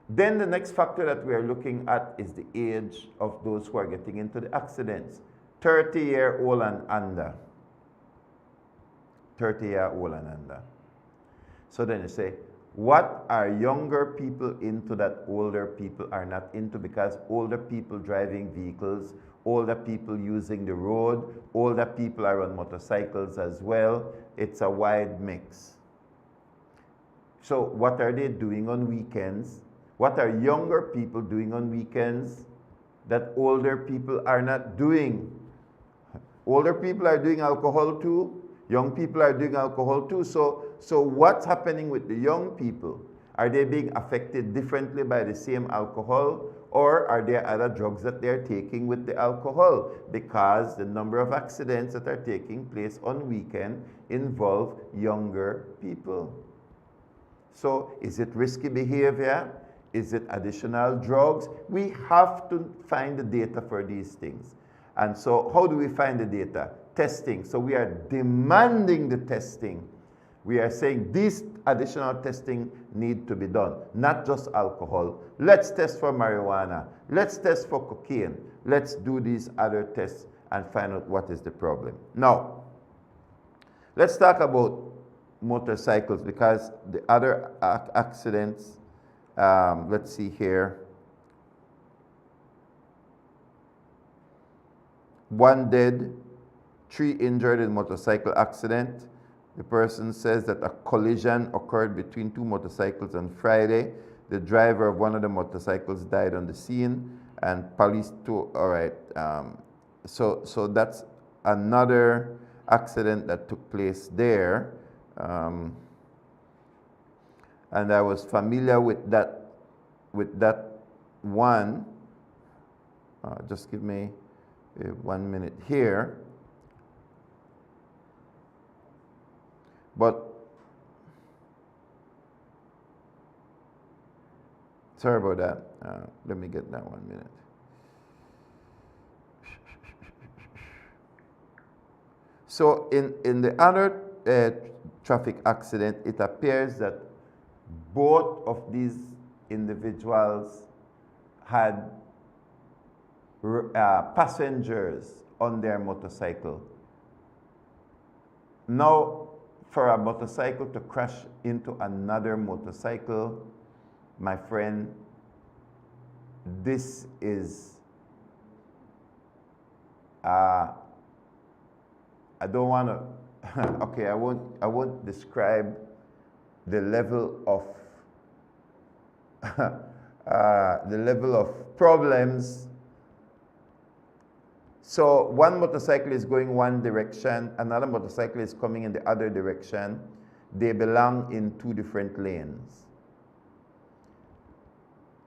Then the next factor that we are looking at is the age of those who are getting into the accidents. 30-year-old and under. 30-year-old and under. So then you say, what are younger people into that older people are not into? Because older people driving vehicles, older people using the road, older people are on motorcycles as well. It's a wide mix. So what are they doing on weekends? What are younger people doing on weekends that older people are not doing? Older people are doing alcohol too. Young people are doing alcohol too. So what's happening with the young people? Are they being affected differently by the same alcohol, or are there other drugs that they're taking with the alcohol? Because the number of accidents that are taking place on weekend involve younger people. So is it risky behavior? Is it additional drugs? We have to find the data for these things. And so how do we find the data? Testing. So we are demanding the testing. We are saying this additional testing need to be done, not just alcohol. Let's test for marijuana. Let's test for cocaine. Let's do these other tests and find out what is the problem. Now, let's talk about motorcycles, because the other accidents, let's see here. One dead, 3 injured in motorcycle accident. The person says that a collision occurred between 2 motorcycles on Friday. The driver of one of the motorcycles died on the scene, and police too. All right. So that's another accident that took place there. And I was familiar with that one. Just give me 1 minute here. But sorry about that. Let me get that 1 minute. So in the other traffic accident, it appears that both of these individuals had passengers on their motorcycle. Now, for a motorcycle to crash into another motorcycle, my friend, this is, I don't want to, okay, I won't describe the level of problems. So one motorcycle is going one direction, another motorcycle is coming in the other direction. They belong in two different lanes.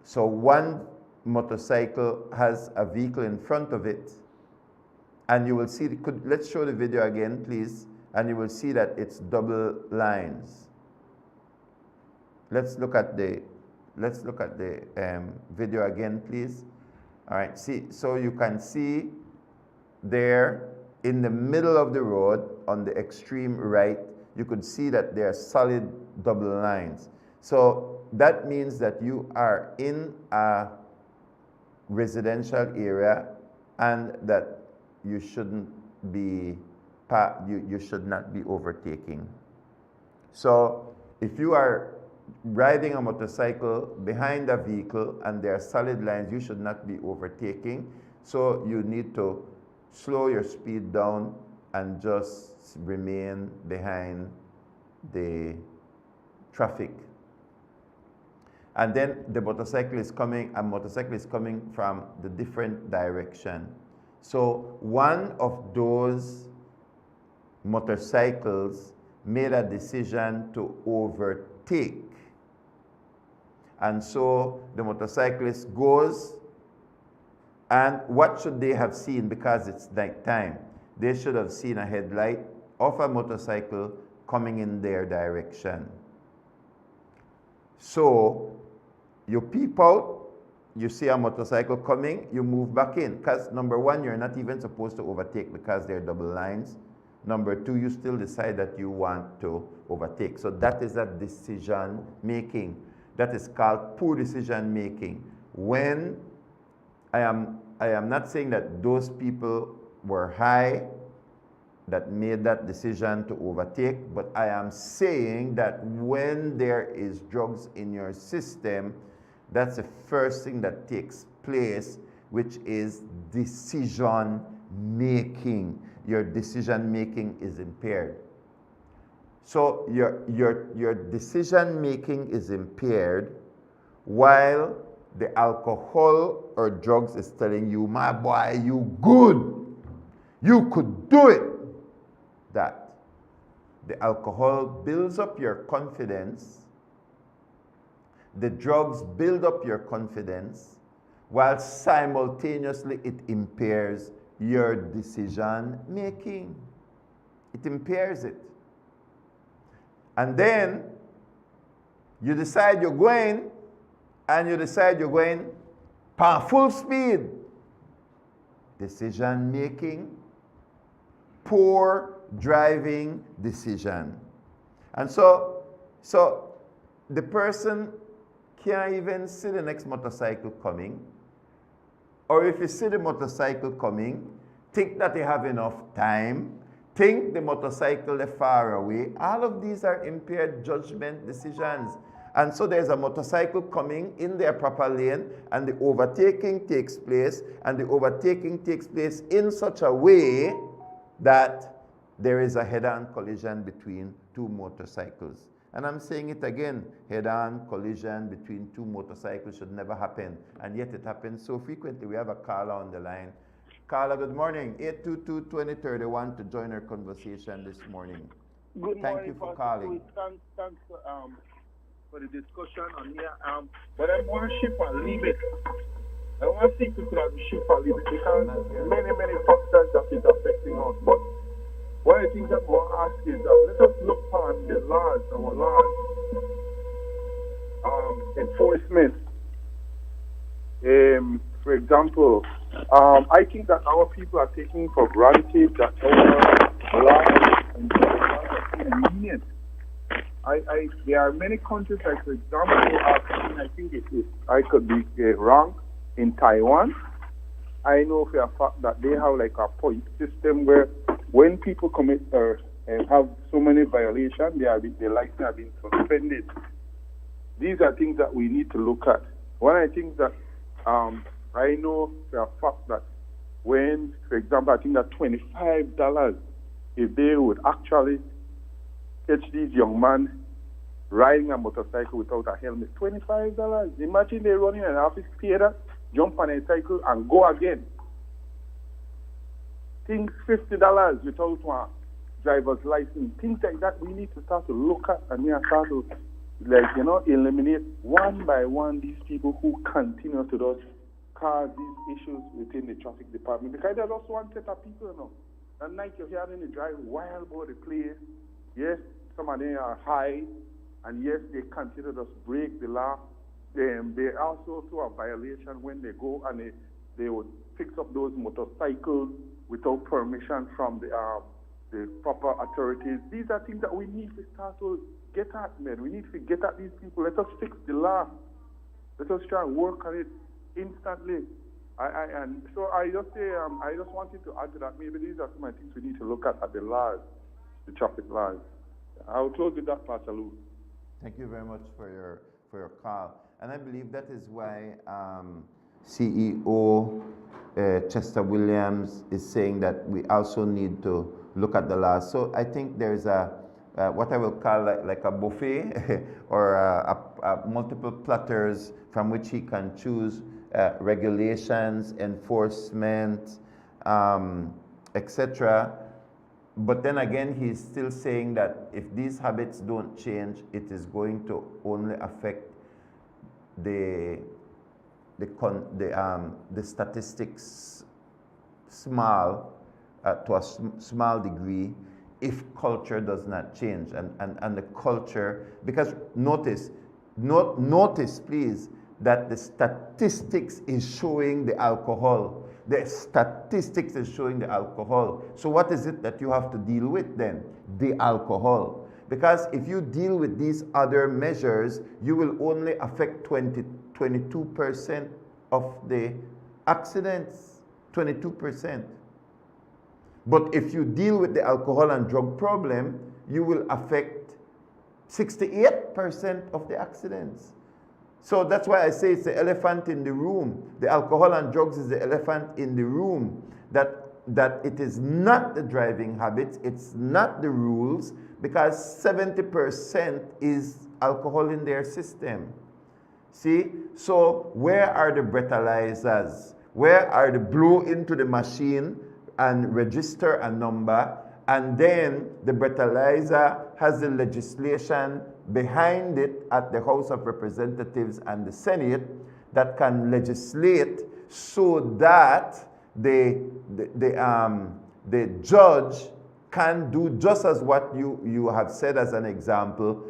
So one motorcycle has a vehicle in front of it, and you will see, let's show the video again, please, and you will see that it's double lines. Let's look at the video again, please. All right, see, so you can see there in the middle of the road on the extreme right, you could see that there are solid double lines. So that means that you are in a residential area and that you shouldn't be, you should not be overtaking. So if you are riding a motorcycle behind a vehicle and there are solid lines, you should not be overtaking. So you need to slow your speed down and just remain behind the traffic. And then the motorcycle is coming, a motorcycle is coming from the different direction. So one of those motorcycles made a decision to overtake. And so the motorcyclist goes, and what should they have seen? Because it's night time. They should have seen a headlight of a motorcycle coming in their direction. So you peep out, you see a motorcycle coming, you move back in. Because number one, you're not even supposed to overtake because they're double lines. Number two, you still decide that you want to overtake. So that is a decision making. That is called poor decision making. When I am not saying that those people were high that made that decision to overtake, but I am saying that when there is drugs in your system, that's the first thing that takes place, which is decision making. Your decision making is impaired. So your decision making is impaired while the alcohol or drugs is telling you, my boy, you good. You could do it. That the alcohol builds up your confidence. The drugs build up your confidence while simultaneously it impairs your decision making. It impairs it. And then you decide you're going, and you decide you're going full speed. Decision making, poor driving decision. And so the person can't even see the next motorcycle coming. Or if you see the motorcycle coming, think that you have enough time, think the motorcycle is far away. All of these are impaired judgment decisions. And so there's a motorcycle coming in their proper lane, and the overtaking takes place, and the overtaking takes place in such a way that there is a head-on collision between two motorcycles. And I'm saying it again, head-on collision between two motorcycles should never happen, and yet it happens so frequently. We have a caller on the line. Caller, good morning. 822-2031 to join our conversation this morning. Good morning. Thank you for calling. Thanks for the discussion on here. But I want to shift a little bit. I want to see if we could have shift a little bit because many factors that is affecting us. But one of the things that I want to ask is that let us look on the laws, our laws, enforcement. For example, I think that our people are taking for granted that our laws and are lenient. There are many countries, like for example, I think it is, I could be wrong, in Taiwan, I know for a fact that they have like a point system where when people commit or have so many violations, their license have been suspended. These are things that we need to look at. One of the things that I know for a fact that when, for example, I think that $25, if they would actually catch these young men riding a motorcycle without a helmet, $25. Imagine they run in an office, pay that, jump on a cycle, and go again. Things $50 without one driver's license. Things like that we need to start to look at, and we are start to, eliminate one by one these people who continue to just cause these issues within the traffic department. Because there's just one set of people, At night you're hearing them drive wild about the place. Yes, some of them are high, and yes, they continue to just break the law. They also do a violation when they go and they would fix up those motorcycles without permission from the proper authorities. These are things that we need to start to get at, man. We need to get at these people. Let us fix the law. Let us try and work on it instantly. And so I just say, I just wanted to add to that. Maybe these are some of the things we need to look at the laws, the traffic laws. I'll close with that, Pastor Lou. Thank you very much for your call. And I believe that is why CEO Chester Williams is saying that we also need to look at the laws. So I think there's what I will call like a buffet or multiple platters from which he can choose regulations, enforcement, etc. But then again, he's still saying that if these habits don't change, it is going to only affect the statistics small to a small degree if culture does not change and the culture, because notice please that the statistics is showing the alcohol. The statistics is showing the alcohol. So what is it that you have to deal with then? The alcohol. Because if you deal with these other measures, you will only affect 22% of the accidents. 22%. But if you deal with the alcohol and drug problem, you will affect 68% of the accidents. So that's why I say it's the elephant in the room. The alcohol and drugs is the elephant in the room. That it is not the driving habits, it's not the rules, because 70% is alcohol in their system. See? So where are the breathalyzers? Where are the blow into the machine and register a number, and then the breathalyzer has the legislation behind it at the House of Representatives and the Senate that can legislate so that the judge can do just as what you have said as an example.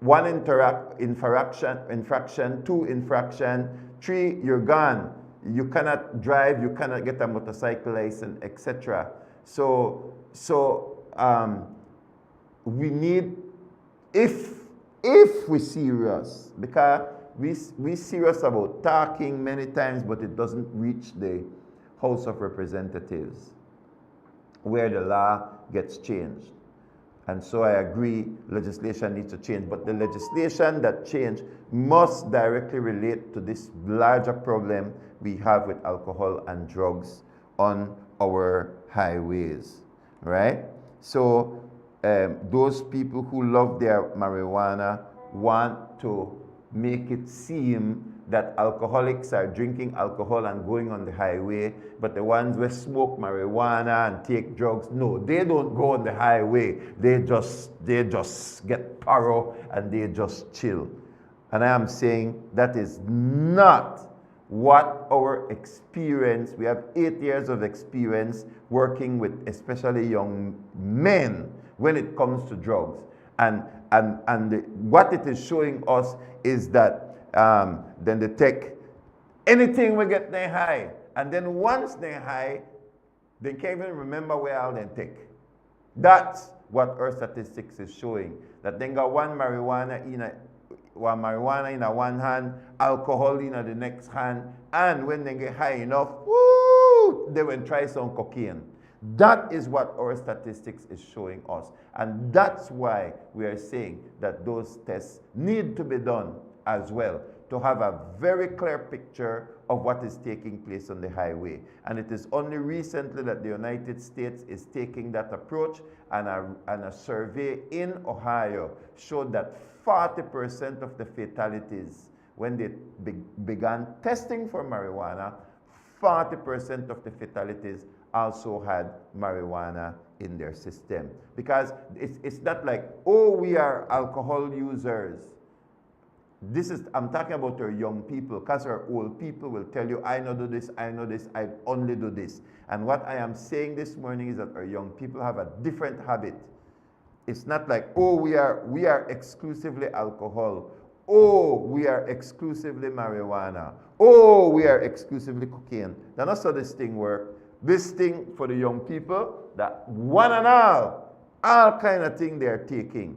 1 infraction, 2 infraction, 3 you're gone. You cannot drive, you cannot get a motorcycle license, etc. So we need, if we're serious, because we serious about talking many times, but it doesn't reach the House of Representatives where the law gets changed. And so I agree, legislation needs to change, but the legislation that change must directly relate to this larger problem we have with alcohol and drugs on our highways, right? So those people who love their marijuana want to make it seem that alcoholics are drinking alcohol and going on the highway, but the ones who smoke marijuana and take drugs, no, they don't go on the highway. They just get paro and they just chill. And I am saying that is not what our experience, we have 8 years of experience working with especially young men when it comes to drugs. And what it is showing us is that then they take anything we get them high. And then once they're high, they can't even remember where all they take. That's what our statistics is showing. That they got one marijuana one marijuana in a one hand, alcohol in the next hand, and when they get high enough, woo, they will try some cocaine. That is what our statistics is showing us. And that's why we are saying that those tests need to be done as well, to have a very clear picture of what is taking place on the highway. And it is only recently that the United States is taking that approach, and a survey in Ohio showed that 40% of the fatalities, when they began testing for marijuana, 40% of the fatalities also had marijuana in their system. Because it's not like, oh, we are alcohol users. I'm talking about our young people, because our old people will tell you, I know do this, I know this, I only do this. And what I am saying this morning is that our young people have a different habit. It's not like, oh, we are exclusively alcohol. Oh, we are exclusively marijuana. Oh, we are exclusively cocaine. That's not how this thing works. This thing for the young people, that one and all kind of thing they're taking.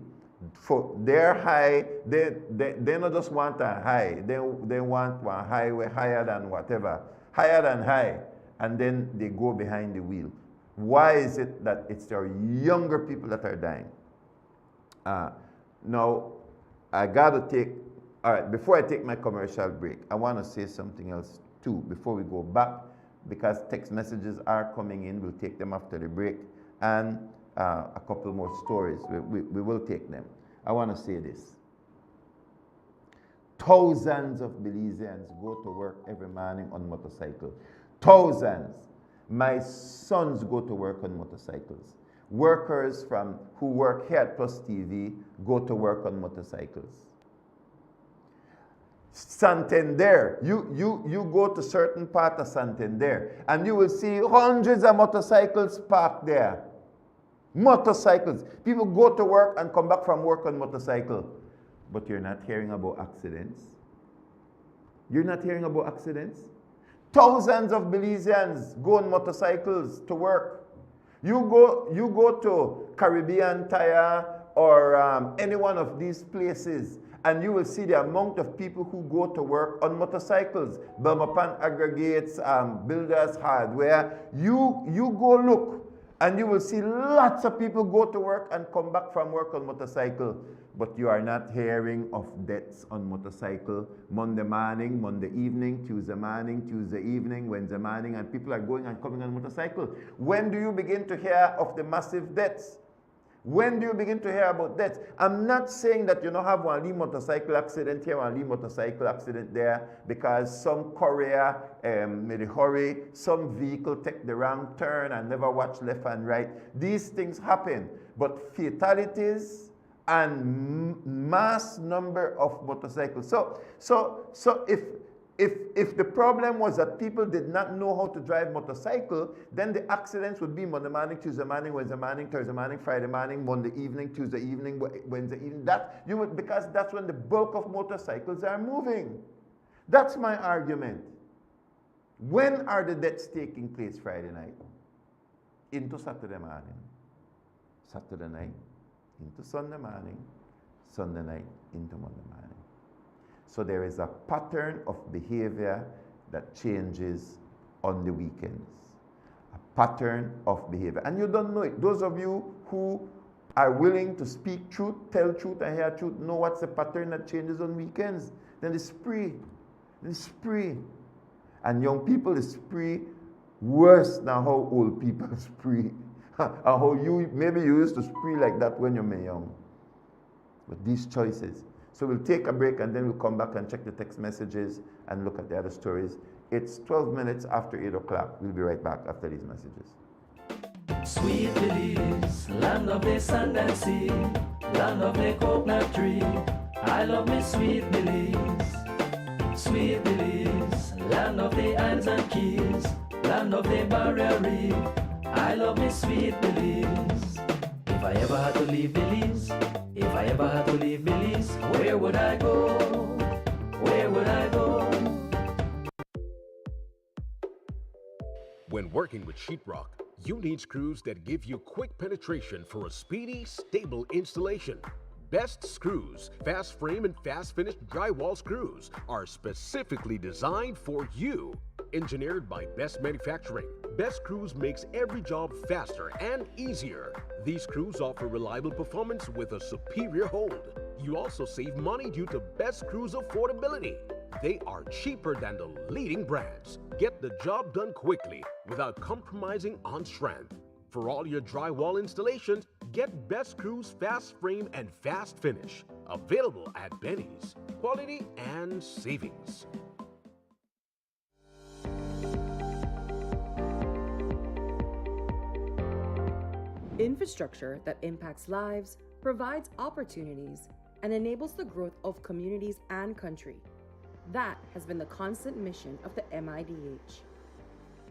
For their high, they don't just want a high. They want one highway higher than whatever, higher than high, and then they go behind the wheel. Why is it that it's our younger people that are dying? Now, I gotta take. All right, before I take my commercial break, I want to say something else too before we go back, because text messages are coming in. We'll take them after the break, and a couple more stories. We will take them. I want to say this. Thousands of Belizeans go to work every morning on motorcycles. Thousands. My sons go to work on motorcycles. Workers who work here at PlusTv go to work on motorcycles. Santander, you go to certain part of Santander and you will see hundreds of motorcycles parked there. Motorcycles. People go to work and come back from work on motorcycle. But you're not hearing about accidents. You're not hearing about accidents. Thousands of Belizeans go on motorcycles to work. You go to Caribbean Tire or any one of these places, and you will see the amount of people who go to work on motorcycles. Belmopan Aggregates, Builders Hardware. You go look, and you will see lots of people go to work and come back from work on motorcycle. But you are not hearing of deaths on motorcycle Monday morning, Monday evening, Tuesday morning, Tuesday evening, Wednesday morning, and people are going and coming on motorcycle. When do you begin to hear of the massive deaths? When do you begin to hear about deaths? I'm not saying that you don't have one motorcycle accident here, one motorcycle accident there, because some courier made a hurry, some vehicle take the wrong turn and never watch left and right. These things happen, but fatalities and mass number of motorcycles. So if the problem was that people did not know how to drive motorcycle, then the accidents would be Monday morning, Tuesday morning, Wednesday morning, Thursday morning, Friday morning, Monday evening, Tuesday evening, Wednesday evening. Because that's when the bulk of motorcycles are moving. That's my argument. When are the deaths taking place? Friday night into Saturday morning, Saturday night into Sunday morning, Sunday night into Monday morning. So there is a pattern of behavior that changes on the weekends. A pattern of behavior. And you don't know it. Those of you who are willing to speak truth, tell truth, and hear truth, know what's the pattern that changes on weekends. Then the spree. The spree. And young people, the spree worse than how old people spree. And how maybe you used to spree like that when you were young. But these choices. So we'll take a break and then we'll come back and check the text messages and look at the other stories. It's 12 minutes after 8 o'clock. We'll be right back after these messages. Sweet Belize, land of the sand and sea, land of the coconut tree. I love me sweet Belize. Sweet Belize, land of the islands and keys, land of the barrier reef. I love me sweet Belize. If I ever had to leave Belize, if I ever had to leave Belize, where would I go? Where would I go? When working with sheetrock, you need screws that give you quick penetration for a speedy, stable installation. Best Screws, fast frame and fast finish drywall screws are specifically designed for you. Engineered by Best Manufacturing, Best Screws makes every job faster and easier. These screws offer reliable performance with a superior hold. You also save money due to Best Screws affordability. They are cheaper than the leading brands. Get the job done quickly without compromising on strength. For all your drywall installations, get Best Screws Fast Frame and Fast Finish. Available at Benny's. Quality and savings. Infrastructure that impacts lives, provides opportunities, and enables the growth of communities and country. That has been the constant mission of the MIDH.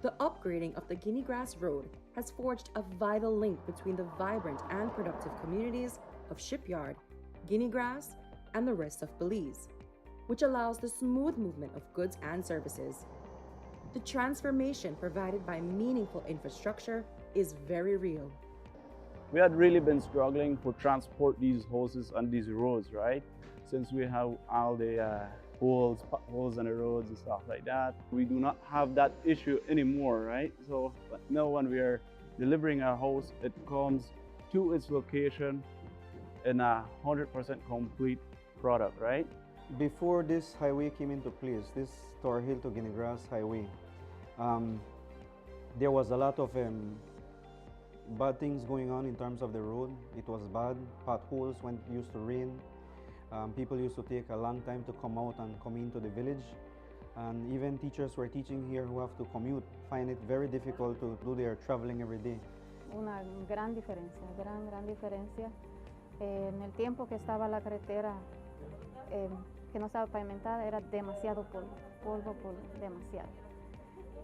The upgrading of the Guinea Grass Road has forged a vital link between the vibrant and productive communities of Shipyard, Guinea Grass, and the rest of Belize, which allows the smooth movement of goods and services. The transformation provided by meaningful infrastructure is very real. We had really been struggling to transport these houses on these roads, right? Since we have all the holes on the roads and stuff like that. We do not have that issue anymore, right? So now when we are delivering our house, it comes to its location in a 100% complete product, right? Before this highway came into place, this Tower Hill to Guinea Grass highway, there was a lot of bad things going on in terms of the road. It was bad, potholes when it used to rain. People used to take a long time to come out and come into the village. And even teachers who are teaching here who have to commute find it very difficult to do their traveling every day. Una gran diferencia, gran diferencia. En el tiempo que estaba la carretera, que no estaba pavimentada, era demasiado polvo, demasiado.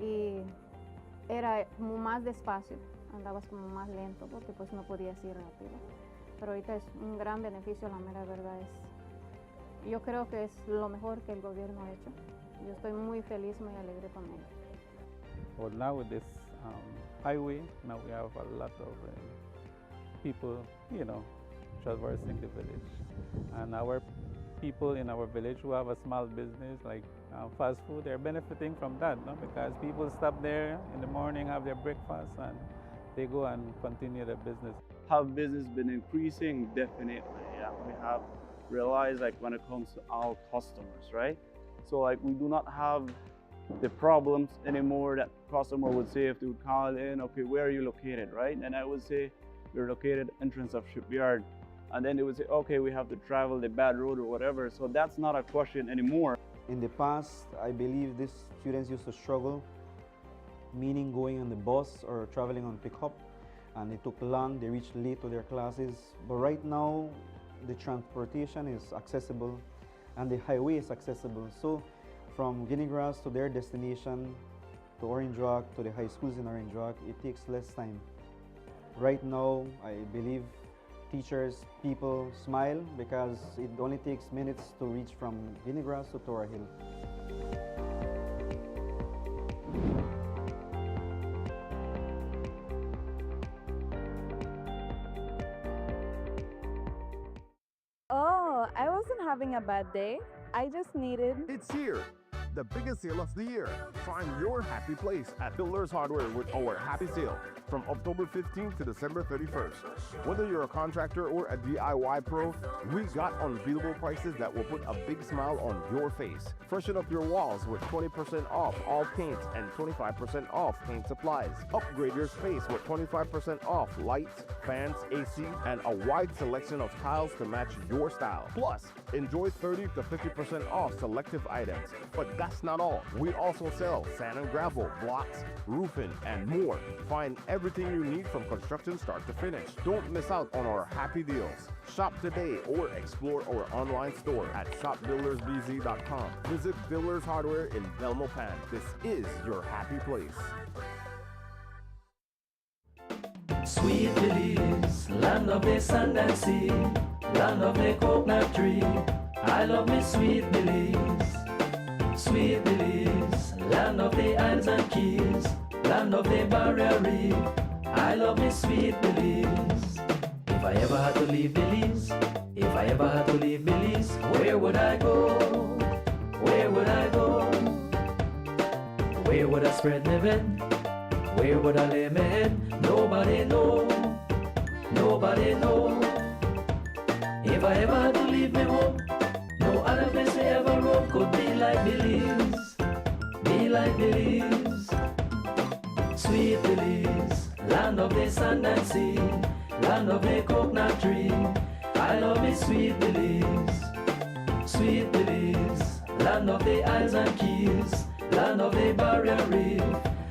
Y era como más despacio, andabas como más lento porque pues no podías ir rápido. Pero ahorita es un gran beneficio, la mera verdad es, yo creo que es lo mejor que el gobierno ha hecho. Yo estoy muy feliz, muy alegre con ello. Well, now with this highway, now we have a lot of people, traversing the village. And our people in our village who have a small business like fast food, they're benefiting from that, no? Because people stop there in the morning, have their breakfast, and they go and continue their business. Have business been increasing? Definitely. Yeah, we have realized when it comes to our customers, right? So we do not have the problems anymore that customer would say if they would call in, okay, where are you located, right? And I would say we're located entrance of Shipyard, and then they would say, okay, we have to travel the bad road or whatever. So that's not a question anymore. In the past, I believe these students used to struggle, meaning going on the bus or traveling on pickup, and it took long, they reached late to their classes. But right now, the transportation is accessible and the highway is accessible. So from Guinea Grass to their destination, to Orange Rock, to the high schools in Orange Rock, it takes less time. Right now, I believe teachers, people smile because it only takes minutes to reach from Guinea Grass to Tower Hill. Oh, I wasn't having a bad day. I just needed... It's here, the biggest sale of the year. Find your happy place at Builders Hardware with our happy sale from October 15th to December 31st. Whether you're a contractor or a DIY pro, we got unbeatable prices that will put a big smile on your face. Freshen up your walls with 20% off all paints and 25% off paint supplies. Upgrade your space with 25% off lights, fans, AC, and a wide selection of tiles to match your style. Plus, enjoy 30 to 50% off selective items. But that's not all. We also sell sand and gravel, blocks, roofing, and more. Find everything you need from construction start to finish. Don't miss out on our happy deals. Shop today or explore our online store at shopbuildersbz.com. Visit Builders Hardware in Belmopan. This is your happy place. Sweet Belize, land of the sand and sea, land of the coconut tree. I love me sweet Belize. Sweet Belize, land of the islands and keys, land of the barrier reef. I love me sweet Belize. If If I ever had to leave Belize, if I ever had to leave Belize, where would I go? Where would I go? Where would I spread my bed? Where would I lay my head? Nobody know. Nobody know. If I ever had to leave my home, no other place I ever roam could be like Belize. Be like Belize. Sweet Belize, land of the sand and sea, land of the coconut tree. I love me sweet Belize. Sweet Belize, land of the isles and keys, land of the barrier reef.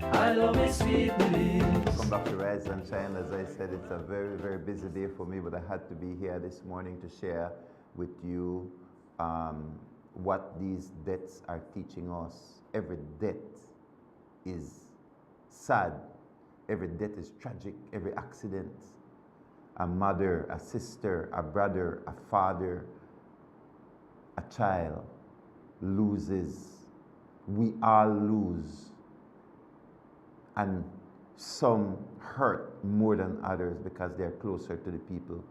I love me sweet Belize. Welcome back to Rise and Shine. As I said, it's a very, very busy day for me, but I had to be here this morning to share with you what these deaths are teaching us. Every death is sad. Every death is tragic. Every accident. A mother, a sister, a brother, a father, a child loses. We all lose. And some hurt more than others because they're closer to the people.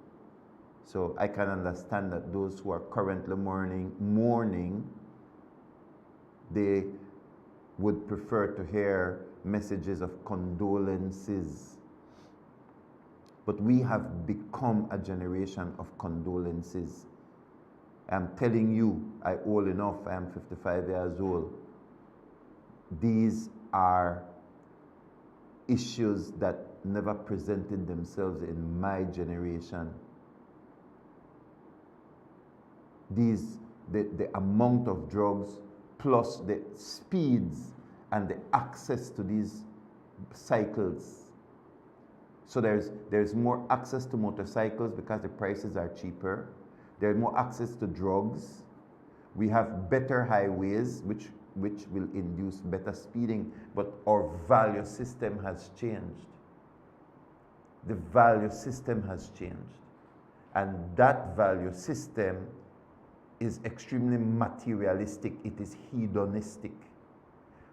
So I can understand that those who are currently mourning, they would prefer to hear messages of condolences. But we have become a generation of condolences. I'm telling you, I'm old enough, I am 55 years old. These are issues that never presented themselves in my generation. The amount of drugs plus the speeds and the access to these cycles. So there's more access to motorcycles because the prices are cheaper. There's more access to drugs. We have better highways, which will induce better speeding, but our value system has changed. The value system has changed. And that value system is extremely materialistic. It is hedonistic.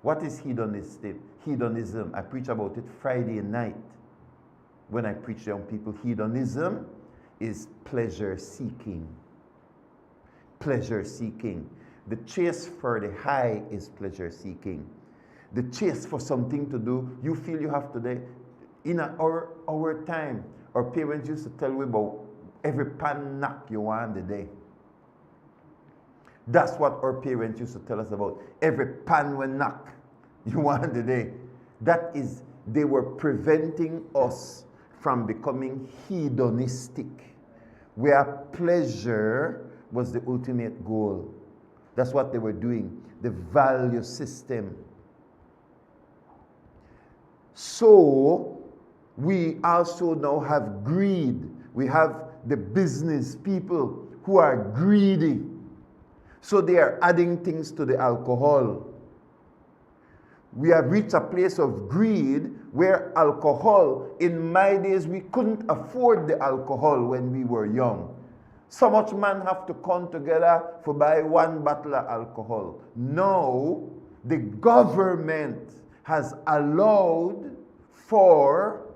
What is hedonistic? Hedonism, I preach about it Friday night when I preach to young people. Hedonism is pleasure seeking. Pleasure seeking. The chase for the high is pleasure seeking. The chase for something to do, you feel you have today. In our time, our parents used to tell you about every pan knock you want the day. That's what our parents used to tell us about. Every pan we knock you want the day. That is, they were preventing us from becoming hedonistic, where pleasure was the ultimate goal. That's what they were doing, the value system. So, we also now have greed. We have the business people who are greedy. So they are adding things to the alcohol. We have reached a place of greed where alcohol, in my days, we couldn't afford the alcohol when we were young. So much man have to come together for buy one bottle of alcohol. Now, the government has allowed for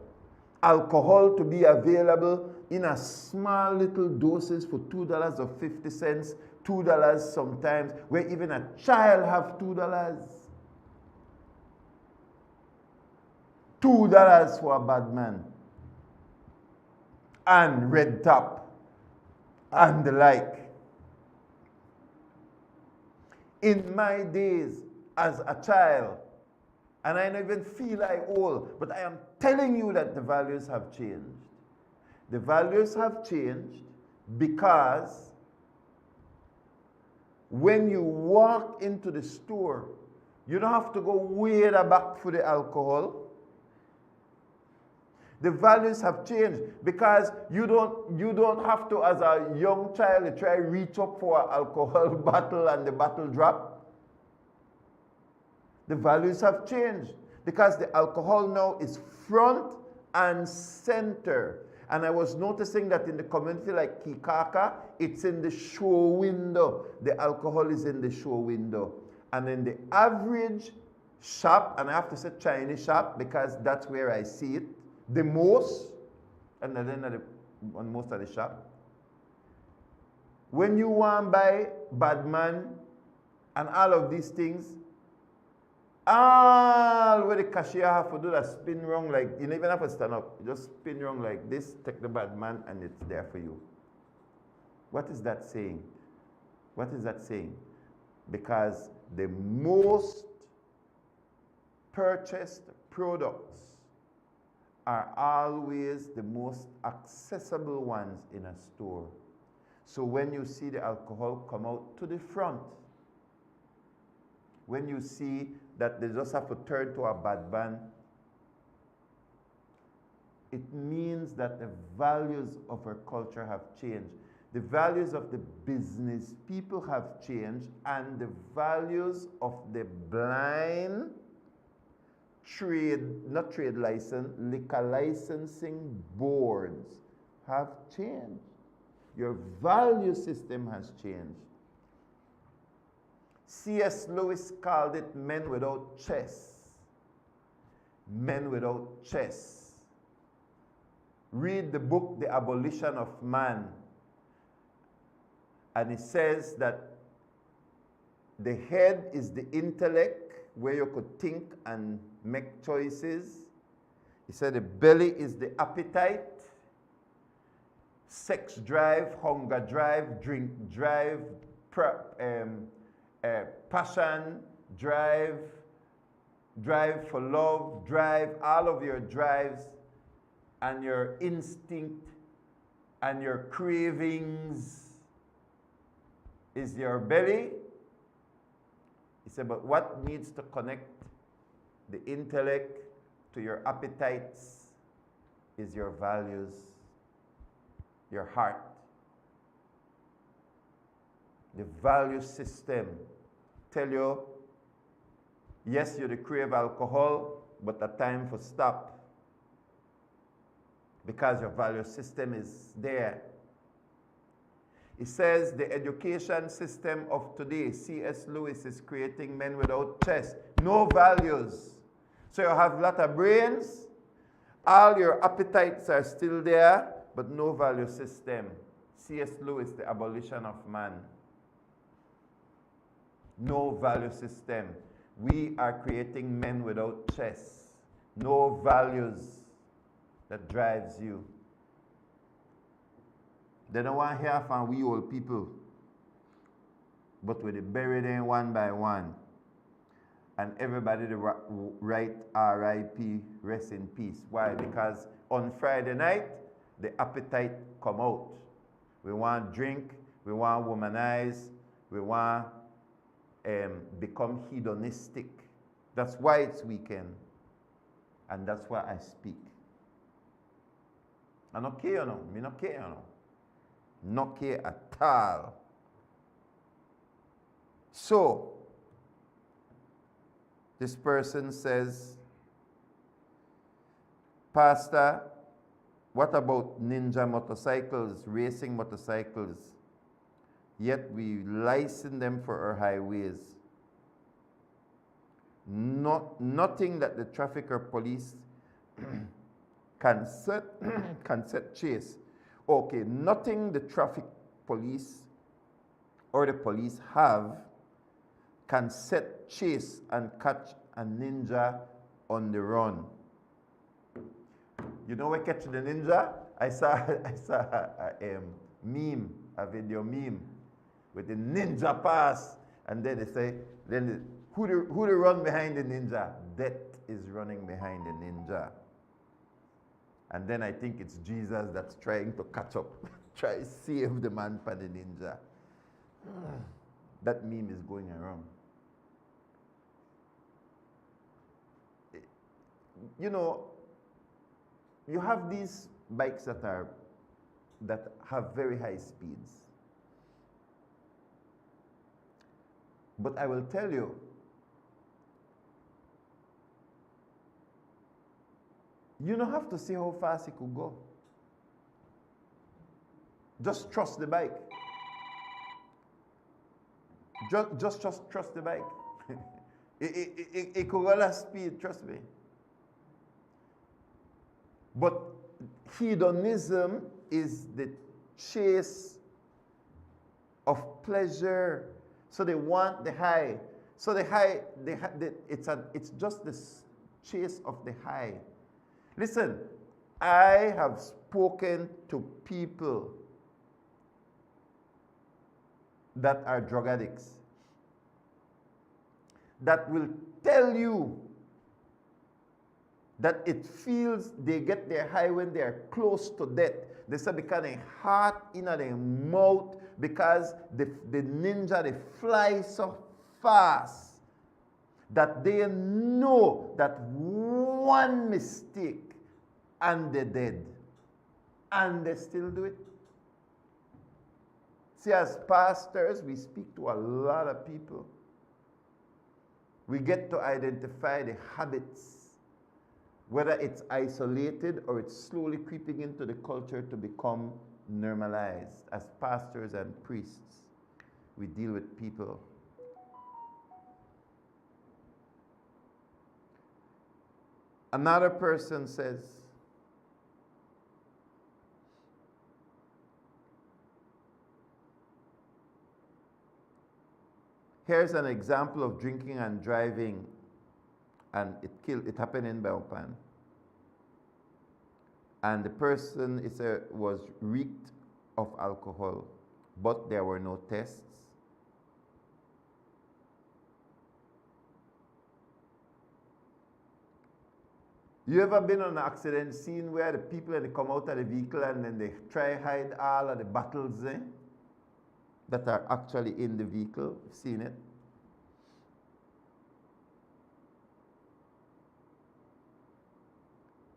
alcohol to be available in a small little doses for $2.50, $2 sometimes, where even a child have $2. $2 for a bad man. And red top. And the like. In my days as a child, and I don't even feel like old, but I am telling you that the values have changed. The values have changed because when you walk into the store, you don't have to go way the back for the alcohol. The values have changed because you don't have to, as a young child, you try reach up for an alcohol bottle and the bottle drop. The values have changed because the alcohol now is front and center. And I was noticing that in the community like Kikaka, it's in the show window. The alcohol is in the show window. And in the average shop, and I have to say Chinese shop because that's where I see it the most, and then on most of the shop. When you want to buy bad man and all of these things, all where the cashier have to do that spin wrong, like you don't even have to stand up. You just spin wrong like this, take the bad man, and it's there for you. What is that saying? What is that saying? Because the most purchased products are always the most accessible ones in a store. So when you see the alcohol come out to the front, when you see that they just have to turn to a bad man, it means that the values of our culture have changed. The values of the business people have changed, and the values of the blind liquor licensing boards have changed. Your value system has changed. C.S. Lewis called it men without chess. Men without chess. Read the book, The Abolition of Man. And it says that the head is the intellect, where you could think and make choices. He said the belly is the appetite, sex drive, hunger drive, drink drive, passion drive, drive for love, drive, all of your drives and your instinct and your cravings is your belly. He said, but what needs to connect the intellect to your appetites is your values, your heart. The value system tell you, yes, you crave alcohol, but the time for stop. Because your value system is there. It says the education system of today, C.S. Lewis is creating men without chest, no values. So you have a lot of brains, all your appetites are still there, but no value system. C.S. Lewis, The Abolition of Man. No value system. We are creating men without chest, no values that drives you. They don't want to hear from we old people, but we bury them one by one. And everybody write R.I.P., rest in peace. Why? Because on Friday night, the appetite come out. We want drink, we want womanize, we want become hedonistic. That's why it's weekend. And that's why I speak. I don't care, you know. Me not care, you know. Not care at all. So, this person says, Pastor, what about ninja motorcycles, racing motorcycles? Yet we license them for our highways. Nothing that the traffic or police can set chase. Okay, nothing the traffic police or the police have can set chase and catch a ninja on the run. You know what catch the ninja? I saw a meme, a video meme with the ninja pass, and then they say, who the run behind the ninja? Death is running behind the ninja. And then I think it's Jesus that's trying to catch up, try to save the man for the ninja. That meme is going around. You know, you have these bikes that have very high speeds. But I will tell you, you don't have to see how fast it could go. Just trust the bike. Just trust the bike. It could run at speed, trust me. But hedonism is the chase of pleasure. So they want the high. So the high, it's just the chase of the high. Listen, I have spoken to people that are drug addicts that will tell you that it feels they get their high when they are close to death. They say because their heart in their mouth, because the ninja, they fly so fast that they know that one mistake and they're dead. And they still do it. See, as pastors, we speak to a lot of people. We get to identify the habits, whether it's isolated or it's slowly creeping into the culture to become normalized. As pastors and priests, we deal with people. Another person says, here's an example of drinking and driving, and it happened in Belpan. And the person was reeked of alcohol, but there were no tests. You ever been on an accident scene where the people they come out of the vehicle and then they try hide all of the bottles that are actually in the vehicle? Seen it?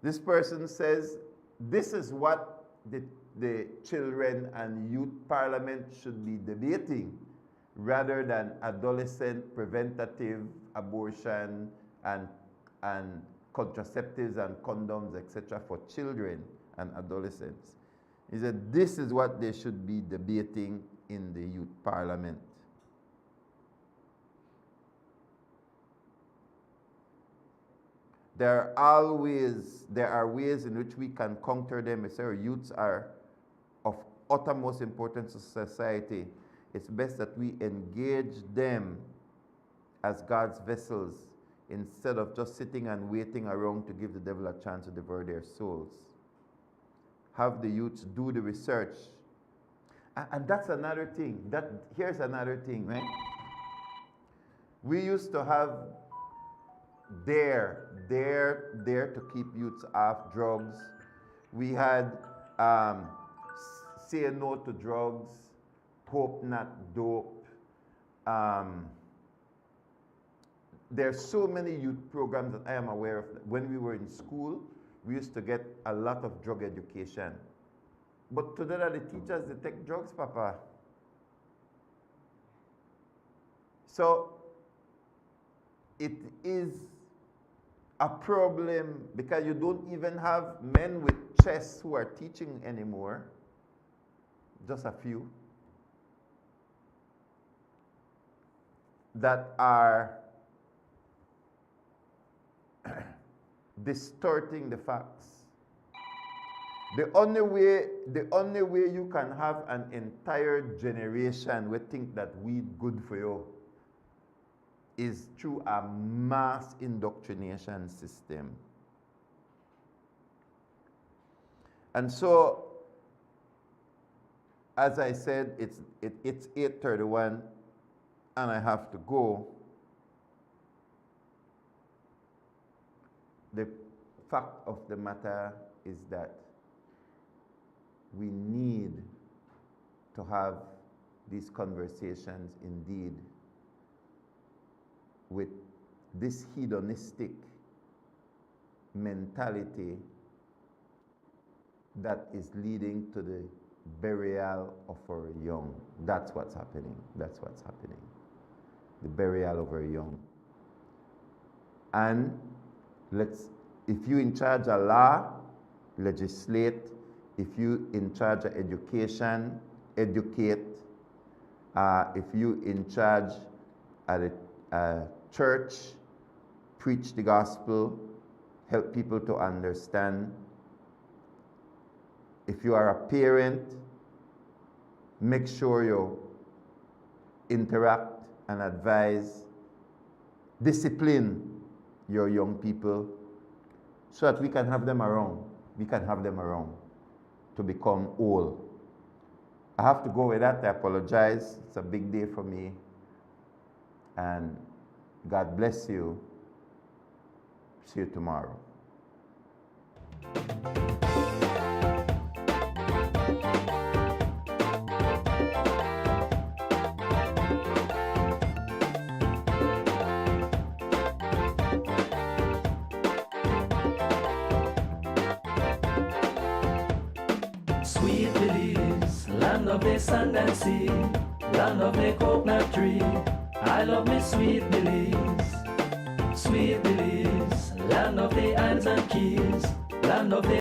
This person says this is what the children and youth parliament should be debating, rather than adolescent preventative abortion and contraceptives and condoms, etc., for children and adolescents. He said this is what they should be debating in the youth parliament. There are ways in which we can counter them. I say our youths are of uttermost importance to society. It's best that we engage them as God's vessels instead of just sitting and waiting around to give the devil a chance to devour their souls. Have the youths do the research. And that's another thing. Here's another thing, right? We used to have dare to keep youths off drugs. We had say no to drugs, hope not dope. There's so many youth programs that I am aware of. When we were in school, we used to get a lot of drug education. But today the teachers, they take drugs, Papa. So it is a problem because you don't even have men with chests who are teaching anymore. Just a few that are distorting the facts. The only way you can have an entire generation who think that weed good for you is through a mass indoctrination system. And so, as I said, it's 8:31 and I have to go. The fact of the matter is that we need to have these conversations indeed with this hedonistic mentality that is leading to the burial of our young. That's what's happening. That's what's happening. The burial of our young. And if you in charge of law, legislate. If you in charge of education, educate. If you in charge at a church, preach the gospel, help people to understand. If you are a parent, make sure you interact and advise, discipline your young people so that we can have them around. We can have them around to become whole. I have to go with that. I apologize. It's a big day for me. And God bless you. See you tomorrow. Sweet Belize, land of the sand and sea, land of the coconut tree. I love me sweet Belize. Sweet Belize, land of the islands and keys, land of the